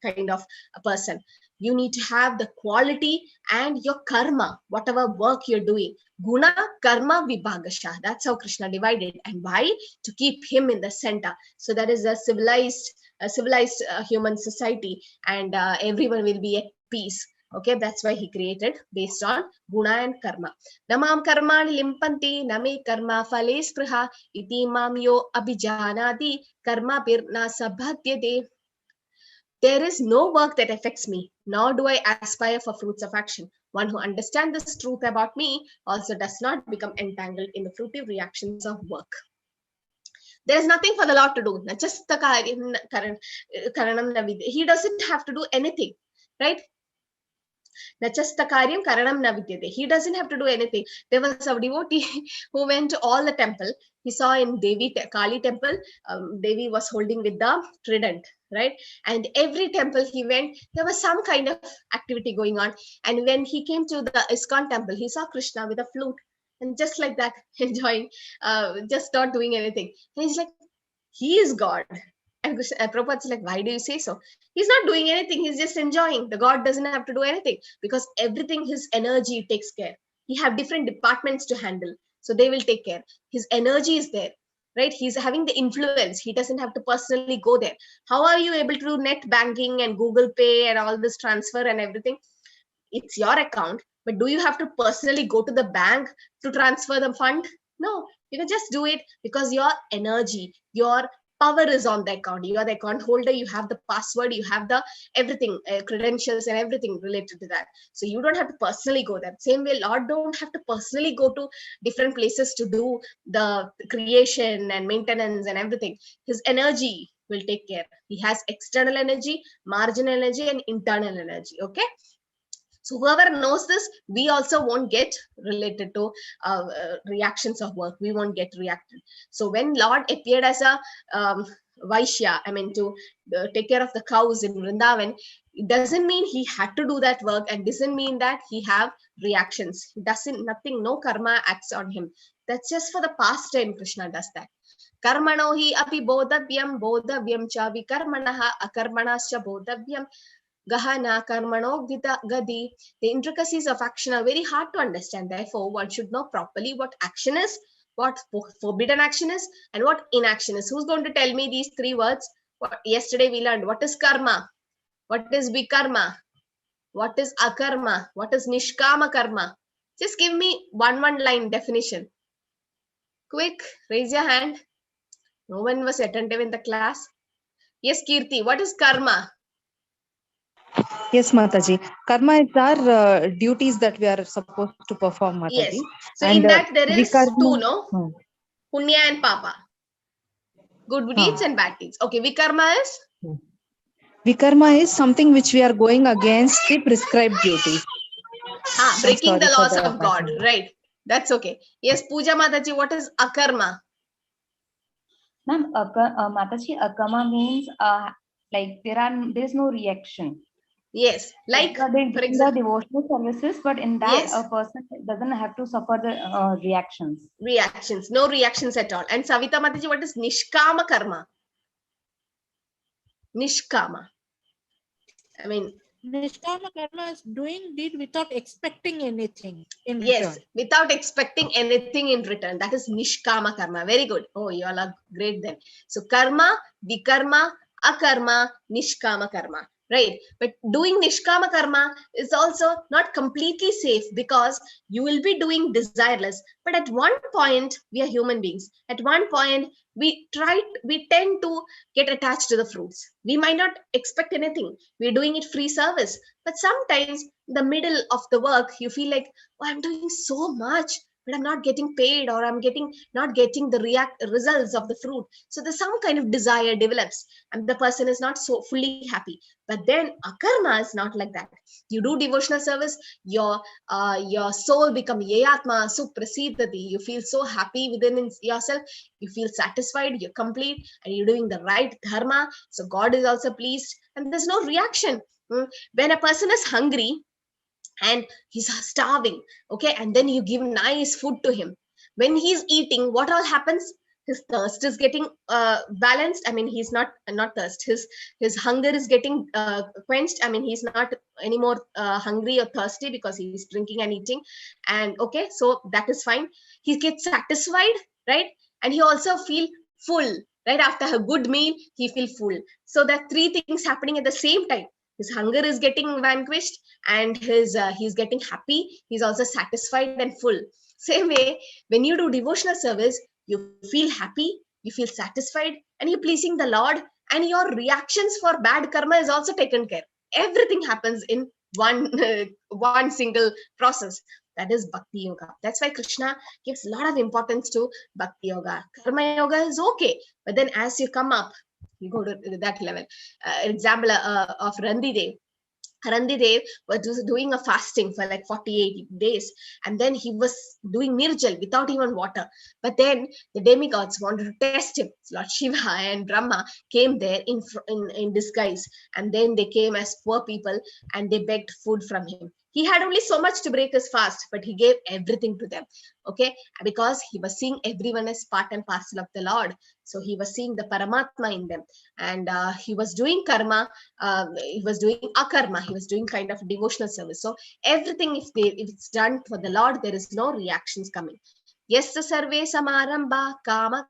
kind of a person. You need to have the quality and your karma, whatever work you're doing. Guna, karma, vibhagasha. That's how Krishna divided. And why? To keep him in the center. So that is a civilized human society, and everyone will be at peace. Okay, that's why he created based on guna and karma. Namam karmani limpanti name karma phale spriha iti mam yo abhijanadi karma pirna sabhadyade. There is no work that affects me, nor do I aspire for fruits of action. One who understands this truth about me also does not become entangled in the fruitive reactions of work. There is nothing for the Lord to do. He doesn't have to do anything, right? Nachastakaryam karanam na vidyate. He doesn't have to do anything. There was a devotee who went to all the temple. He saw in Devi Kali temple, Devi was holding with the trident, right? And every temple he went, there was some kind of activity going on. And when he came to the ISKCON temple, he saw Krishna with a flute, and just like that, enjoying, just not doing anything. And he's like, he is God. And Prabhupada's like, why do you say so? He's not doing anything. He's just enjoying. The God doesn't have to do anything because everything, his energy takes care. He have different departments to handle. So they will take care. His energy is there, right? He's having the influence. He doesn't have to personally go there. How are you able to do net banking and Google Pay and all this transfer and everything? It's your account, but do you have to personally go to the bank to transfer the fund? No, you can just do it because your energy, your power is on the account. You are the account holder, you have the password, you have the everything, credentials and everything related to that. So you don't have to personally go there. Same way, Lord don't have to personally go to different places to do the creation and maintenance and everything. His energy will take care. He has external energy, marginal energy, and internal energy. Okay. So whoever knows this, we also won't get related to reactions of work. We won't get reacted. So when Lord appeared as a Vaishya, I mean to take care of the cows in Vrindavan, it doesn't mean he had to do that work and doesn't mean that he have reactions. He doesn't, nothing, no karma acts on him. That's just for the past time Krishna does that. Karmano hi api bodhavyam cha vikarmanaha akarmanascha bodhavyam. Gahana, Karmano, Gita, Gadi. The intricacies of action are very hard to understand. Therefore, one should know properly what action is, what forbidden action is, and what inaction is. Who's going to tell me these three words? Yesterday we learned what is karma, what is vikarma, what is akarma, what is nishkama karma. Just give me one line definition. Quick, raise your hand. No one was attentive in the class. Yes, Kirti, what is karma? Yes, Mataji. Karma is our duties that we are supposed to perform, Mataji. Yes. So in that there is two, no? Punya and Papa. Good deeds and bad deeds. Okay, Vikarma is? Vikarma is something which we are going against the prescribed duties. Breaking the laws of God. Right. That's okay. Yes, Puja Mataji, what is Akarma? Ma'am, Mataji, Akarma means like there is no reaction. Yes, like for example, devotional services, but in that a person doesn't have to suffer the reactions. Reactions, no reactions at all. And Savita Mataji, what is Nishkama Karma? Nishkama. I mean, Nishkama Karma is doing deed without expecting anything in return. Yes, without expecting anything in return. That is Nishkama Karma. Very good. Oh, you all are great then. So Karma, Vikarma, Akarma, Nishkama Karma. Right, but doing Nishkama Karma is also not completely safe because you will be doing desireless. But at one point, we are human beings. At one point, we tend to get attached to the fruits. We might not expect anything. We're doing it free service. But sometimes in the middle of the work, you feel like, oh, I'm doing so much, but I'm not getting paid, or I'm not getting the results of the fruit. So there's some kind of desire develops and the person is not so fully happy. But then akarma is not like that. You do devotional service, your soul becomes yayatma suprasidati. You feel so happy within yourself. You feel satisfied, you're complete, and you're doing the right dharma. So God is also pleased, and there's no reaction. When a person is hungry and he's starving, okay, and then you give nice food to him, when he's eating, what all happens? His thirst is getting balanced. I mean, he's not thirst. His hunger is getting quenched. I mean, he's not anymore hungry or thirsty because he's drinking and eating. And okay, so that is fine. He gets satisfied, right? And he also feel full, right? After a good meal, he feel full. So there are three things happening at the same time. His hunger is getting vanquished, and he's getting happy. He's also satisfied and full. Same way, when you do devotional service, you feel happy, you feel satisfied, and you're pleasing the Lord, and your reactions for bad karma is also taken care. Everything happens in one single process. That is Bhakti Yoga. That's why Krishna gives a lot of importance to Bhakti Yoga. Karma Yoga is okay, but then as you come up, you go to that level. Example of Randidev. Randidev was doing a fasting for like 48 days, and then he was doing nirjal without even water. But then the demigods wanted to test him. Lord Shiva and Brahma came there in disguise, and then they came as poor people and they begged food from him. He had only so much to break his fast, but he gave everything to them. Okay, because he was seeing everyone as part and parcel of the Lord. So he was seeing the Paramatma in them, and he was doing karma. He was doing akarma. He was doing kind of devotional service. So everything, if it's done for the Lord, there is no reactions coming. Yes, sarve samaramba kama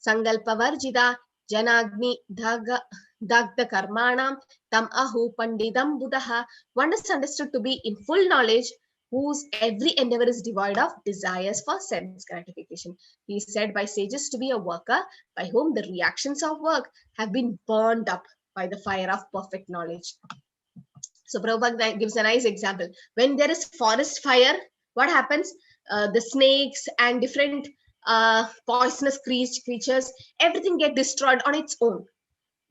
sangalpa varjida janagni dagda karmanam tam ahu pandidam buddha. One is understood to be in full knowledge, whose every endeavor is devoid of desires for sense gratification. He is said by sages to be a worker by whom the reactions of work have been burned up by the fire of perfect knowledge. So Prabhupada gives a nice example. When there is forest fire, what happens? The snakes and different poisonous creatures, everything get destroyed on its own.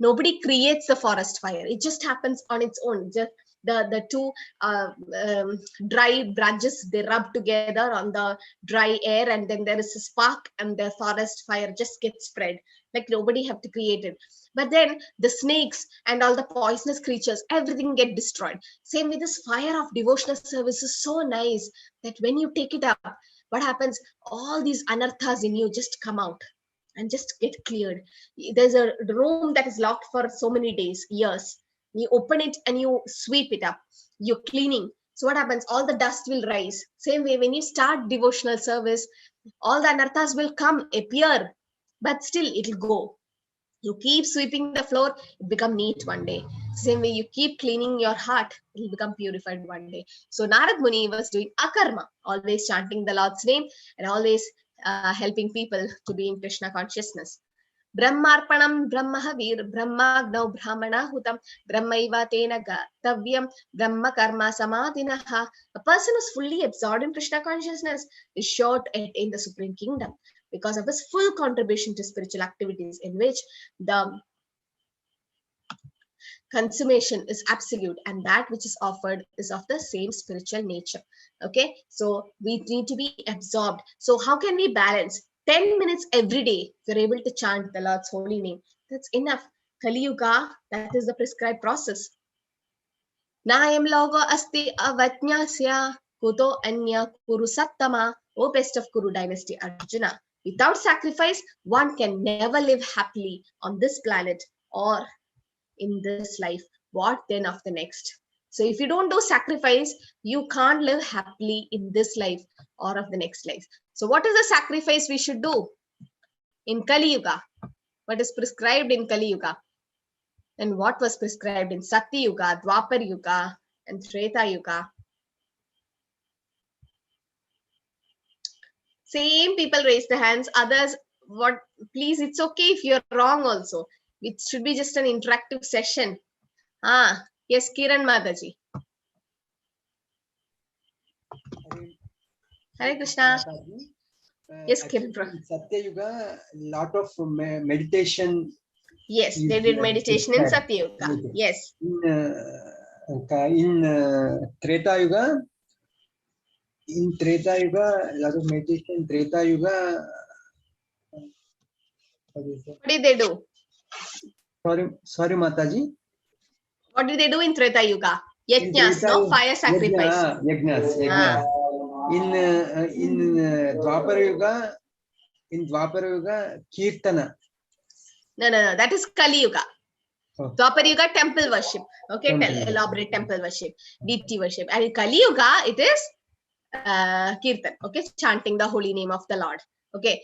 Nobody creates the forest fire. It just happens on its own. Just the two dry branches, they rub together on the dry air, and then there is a spark, and the forest fire just gets spread. Like nobody have to create it. But then the snakes and all the poisonous creatures, everything get destroyed. Same with this fire of devotional service is so nice that when you take it up, what happens? All these anarthas in you just come out and just get cleared. There's a room that is locked for so many days, years. You open it and you sweep it up. You're cleaning. So what happens? All the dust will rise. Same way, when you start devotional service, all the anarthas will come, appear, but still it'll go. You keep sweeping the floor, it become neat one day. Same way, you keep cleaning your heart, it will become purified one day. So Narad Muni was doing akarma, always chanting the Lord's name and always helping people to be in Krishna consciousness. Brahmarpanam Brahmahavir Brahmagnav Brahmanahutam Brahmaiva Tena Gatavyam Brahma Karma Samadhinaha. A person who's fully absorbed in Krishna consciousness is sure to end in the Supreme Kingdom because of his full contribution to spiritual activities, in which the consummation is absolute and that which is offered is of the same spiritual nature. Okay, so we need to be absorbed. So how can we balance? 10 minutes every day, we're able to chant the Lord's holy name. That's enough. Kali Yuga, that is the prescribed process. Nayam logo asti avatnyasya kuto anya kuru sattama. O best of Kuru dynasty Arjuna. Without sacrifice, one can never live happily on this planet or in this life. What then of the next? So if you don't do sacrifice, you can't live happily in this life or of the next life. So what is the sacrifice we should do in Kali Yuga? What is prescribed in Kali Yuga? And what was prescribed in Satya Yuga, Dwapar Yuga, and Treta Yuga? Same people raise their hands. Others, what? Please, it's okay if you're wrong also. It should be just an interactive session. Yes, Kiran Mataji. Hare Krishna. Yes, Kiran. In Satya Yuga, lot of meditation. Yes, they did meditation in Satya Yuga. Yes. In Treta Yuga, a lot of meditation. Treta Yuga. What did they do? Sorry, Mataji. What did they do in Treta Yuga? Yajnas, no? Fire sacrifice. Yajnas. In Dwapara Yuga, Kirtana. No. That is Kali Yuga. Oh. Dwapara Yuga, temple worship. Okay, elaborate temple worship, deity worship. And in Kali Yuga, it is Kirtan. Okay, chanting the holy name of the Lord. Okay,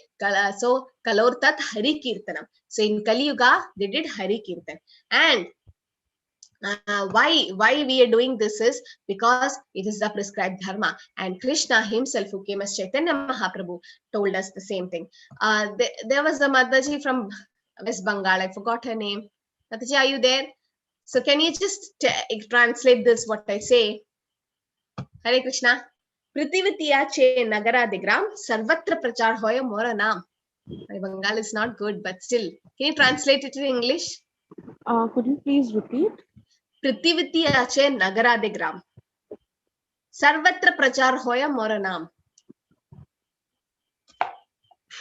so Kalortat Hari Kirtanam. So in Kali Yuga, they did Hari Kirtan. And why we are doing this is because it is the prescribed dharma, and Krishna himself, who came as Chaitanya Mahaprabhu, told us the same thing. There was a Mataji from West Bengal. I forgot her name. Mataji, are you there? So can you just translate this, what I say? Hare Krishna. Prithivitiya che nagara digram sarvatra prachar hoya mora naam. My Bengal is not good, but still. Can you translate it in English? Could you please repeat? Prithivitiya che nagara digram sarvatra prachar hoya mora naam.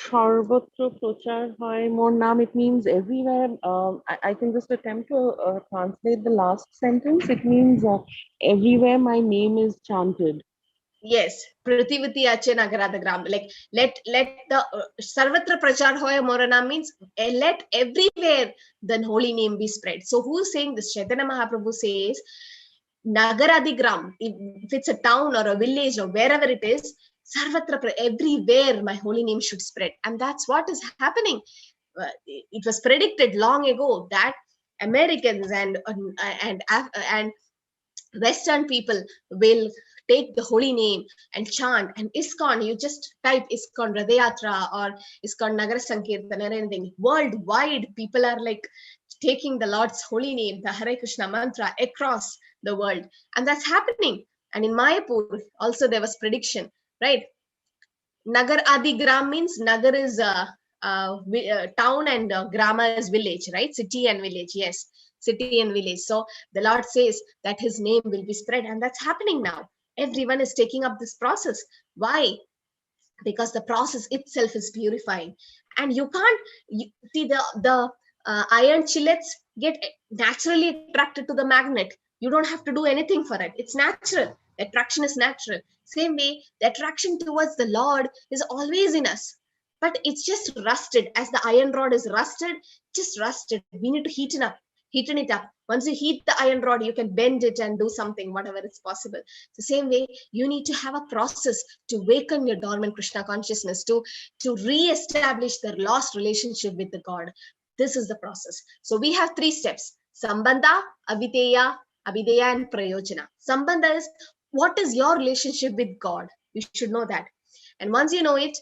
Sarvatra Prachar Hai Mor Naam, it means everywhere. I can just attempt to translate the last sentence. It means everywhere my name is chanted. Yes, Prativati Ache Nagarada Gram. Like let the Sarvatra Prachar Hoya Morana means let everywhere the holy name be spread. So who's saying this? Chaitanya Mahaprabhu says Nagaradi Gram. If it's a town or a village or wherever it is, Sarvatra everywhere my holy name should spread, and that's what is happening. It was predicted long ago that Americans and Western people will take the holy name and chant. And ISKCON, you just type ISKCON Radhayatra or ISKCON Nagara Sankirtan or anything. Worldwide, people are like taking the Lord's holy name, the Hare Krishna mantra across the world. And that's happening. And in Mayapur, also there was prediction, right? Nagar Adi Gram means Nagar is town and Grama is village, right? City and village, yes. City and village. So the Lord says that his name will be spread, and that's happening now. Everyone is taking up this process. Why? Because the process itself is purifying, and you can't see the iron chillets get naturally attracted to the magnet. You don't have to do anything for it. It's natural. The attraction is natural. Same way, the attraction towards the Lord is always in us, but it's just rusted. As the iron rod is rusted, just rusted. We need to heaten it up. Once you heat the iron rod, you can bend it and do something, whatever is possible. The same way, you need to have a process to awaken your dormant Krishna consciousness, to re-establish the lost relationship with the God. This is the process. So we have 3 steps: Sambandha, Avideya, and Prayojana. Sambandha is what is your relationship with God. You should know that. And once you know it,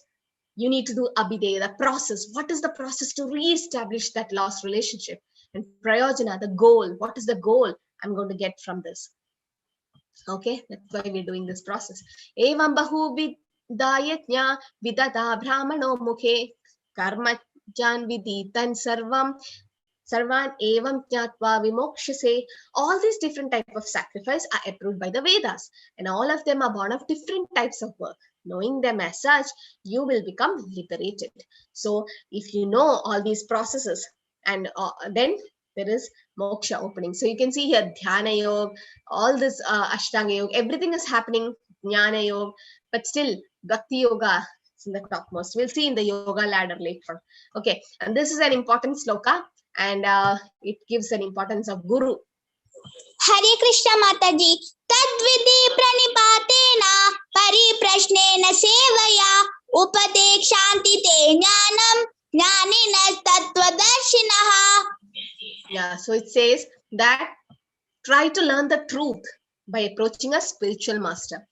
you need to do Abhideya, the process. What is the process to re-establish that lost relationship? And Prayojana, the goal. What is the goal I'm going to get from this? Okay, that's why we're doing this process. Evam bahu vidayatnya vidata brahmano mukhe karma jan viditan sarvan evam jnatva vimokshase. All these different types of sacrifice are approved by the Vedas, and all of them are born of different types of work. Knowing them as such, you will become liberated. So if you know all these processes, and then there is moksha opening. So you can see here dhyana yoga, all this ashtanga yoga, everything is happening, jnana yoga, but still bhakti yoga is in the topmost. We'll see in the yoga ladder later. Okay, and this is an important sloka, and it gives an importance of guru. Hare Krishna Mataji. Tadvidi pranipatena pariprashnena sevaya upadekshanti te jnanam jnanina tattvadarshinaha. Yeah, so it says that try to learn the truth by approaching a spiritual master.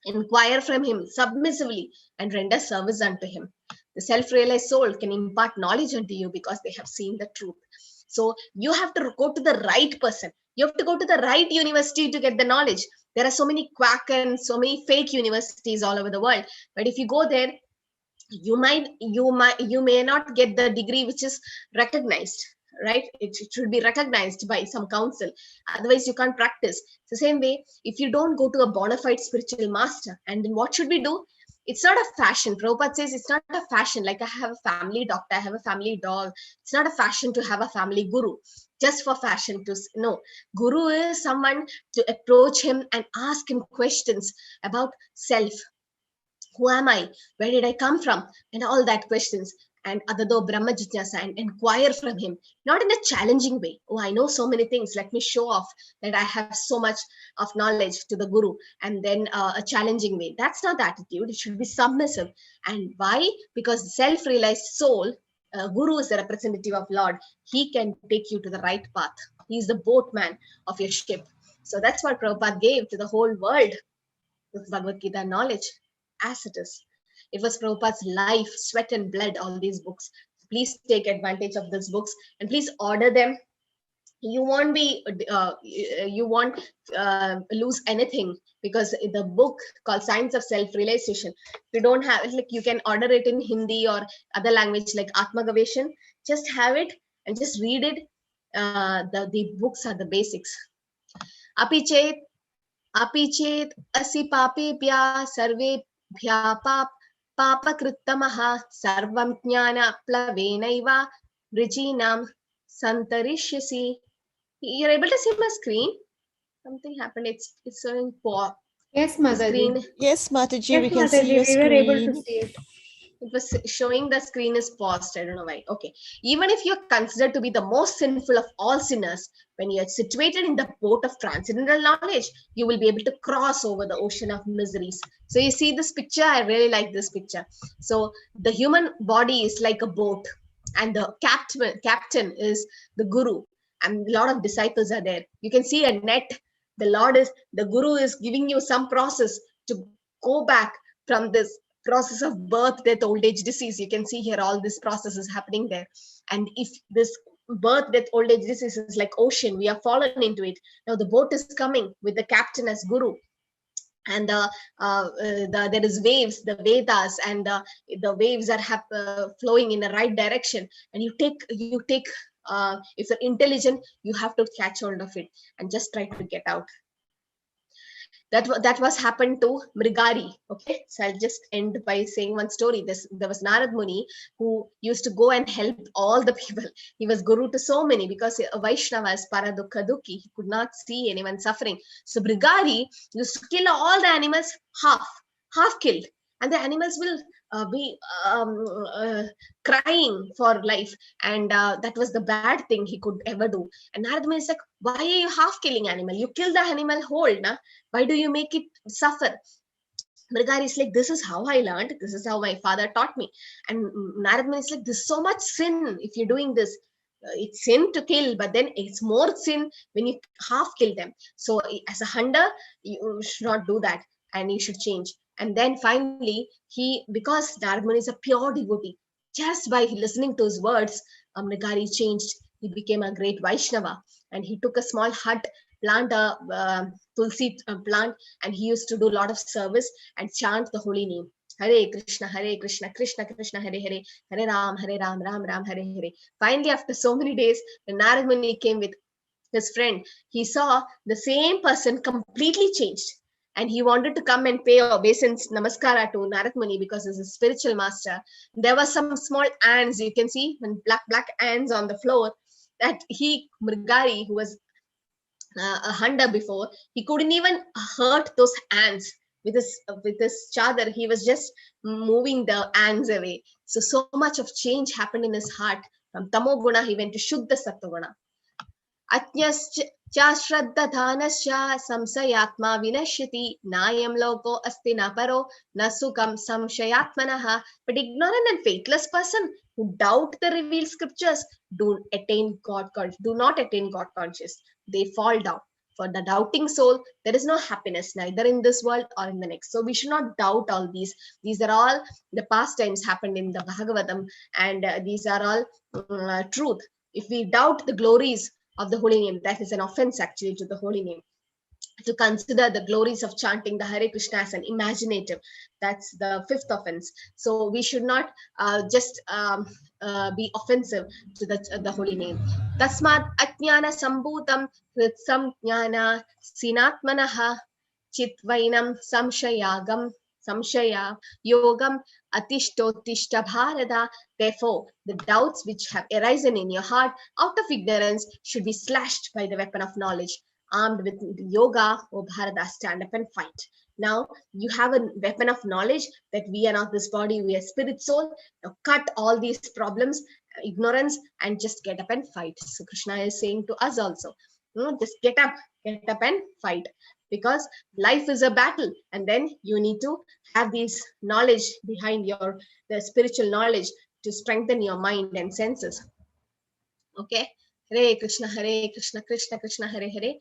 Inquire from him submissively and render service unto him. The self-realized soul can impart knowledge unto you because they have seen the truth. So you have to go to the right person. You have to go to the right university to get the knowledge. There are so many quack and so many fake universities all over the world. But if you go there, you may not get the degree which is recognized, right? It should be recognized by some council. Otherwise, you can't practice. It's the same way, if you don't go to a bona fide spiritual master, and then what should we do? It's not a fashion. Prabhupada says it's not a fashion. Like I have a family doctor, I have a family dog. It's not a fashion to have a family guru. Just for fashion to no. Guru is someone to approach him and ask him questions about self. Who am I? Where did I come from? And all that questions. And adado Brahma Jijnasa, and inquire from him, not in a challenging way. Oh, I know so many things. Let me show off that I have so much of knowledge to the guru, and then a challenging way. That's not the attitude. It should be submissive. And why? Because the self-realized soul, guru is the representative of Lord. He can take you to the right path. He's the boatman of your ship. So that's what Prabhupada gave to the whole world, with Bhagavad Gita knowledge, as it is. It was Prabhupada's life, sweat and blood, all these books. Please take advantage of these books and please order them. You won't lose anything, because the book called Science of Self-Realization, if you don't have it, like you can order it in Hindi or other language like Atma Gaveshan. Just have it and just read it. The books are the basics. Apichet asi papebhya sarvebhya papakrittamaha sarvam jnana plavenaiva vrijinam santarishyasi. You're able to see my screen? Something happened. It's showing pause. Yes, The screen. Mataji. Yes, Mataji, Yes, we can see Mataji, your we were able to screen. see it. It was showing the screen is paused. I don't know why. Okay. Even if you're considered to be the most sinful of all sinners, when you're situated in the boat of transcendental knowledge, you will be able to cross over the ocean of miseries. So you see this picture? I really like this picture. So the human body is like a boat, and the captain is the guru, and a lot of disciples are there. You can see a net. The guru is giving you some process to go back from this process of birth, death, old age, disease. You can see here all this process is happening there. And if this birth, death, old age, disease is like ocean, we are fallen into it. Now the boat is coming with the captain as guru, and there is waves, the Vedas, and the waves are flowing in the right direction. And you take if you're intelligent, you have to catch hold of it and just try to get out. That was happened to Mrigari. Okay, so I'll just end by saying one story. There was Narad Muni who used to go and help all the people. He was guru to so many, because Vaishnava is paradukha dukhi. He could not see anyone suffering. So Mrigari used to kill all the animals, half killed, and the animals will be crying for life, and that was the bad thing he could ever do. And Narad Muni is like, why are you half killing animal? You kill the animal whole, na? Why do you make it suffer? Mrigari is like, this is how I learned. This is how my father taught me. And Narad Muni is like, there's so much sin if you're doing this. It's sin to kill, but then it's more sin when you half kill them. So as a hunter, you should not do that, and you should change. And then finally, because Narad Muni is a pure devotee, just by listening to his words, Mrigari changed. He became a great Vaishnava, and he took a small hut, plant a tulsi plant, and he used to do a lot of service and chant the holy name. Hare Krishna, Krishna Krishna, Hare Hare, Hare Ram, Ram Ram, Hare Hare. Finally, after so many days, when Narad Muni came with his friend, he saw the same person completely changed. And he wanted to come and pay obeisance, namaskara to Narad Muni, because he's a spiritual master. There were some small ants, you can see, when black ants on the floor, that Mrigari, who was a hunter before, he couldn't even hurt those ants with his chadar. He was just moving the ants away. So much of change happened in his heart. From Tamoguna, he went to Shuddha Sattva. Atnyascha Shraddha Dhanascha Samsayatma Vinashyati Nayam Loko Asti Naparo Nasukam Samshayatmanaha. But ignorant and faithless person who doubt the revealed scriptures do not attain God conscious. They fall down. For the doubting soul, there is no happiness, neither in this world or in the next. So we should not doubt all these. These are all the past times happened in the Bhagavatam, and these are all truth. If we doubt the glories of the holy name, that is an offense actually to the holy name. To consider the glories of chanting the Hare Krishna as an imaginative, that's the fifth offense. So we should not just be offensive to the holy name. Tasmat ajnana sambhutam kritsam jnana sinatmanaha chitvainam samshaya yogam atishtotishtha bharata. Therefore, the doubts which have arisen in your heart out of ignorance should be slashed by the weapon of knowledge. Armed with yoga, O Bharata, stand up and fight. Now you have a weapon of knowledge that we are not this body, we are spirit soul. Now cut all these problems, ignorance, and just get up and fight. So Krishna is saying to us also, just get up and fight, because life is a battle, and then you need to have this knowledge behind the spiritual knowledge to strengthen your mind and senses. Okay. Hare Krishna, Krishna Krishna, Hare Hare,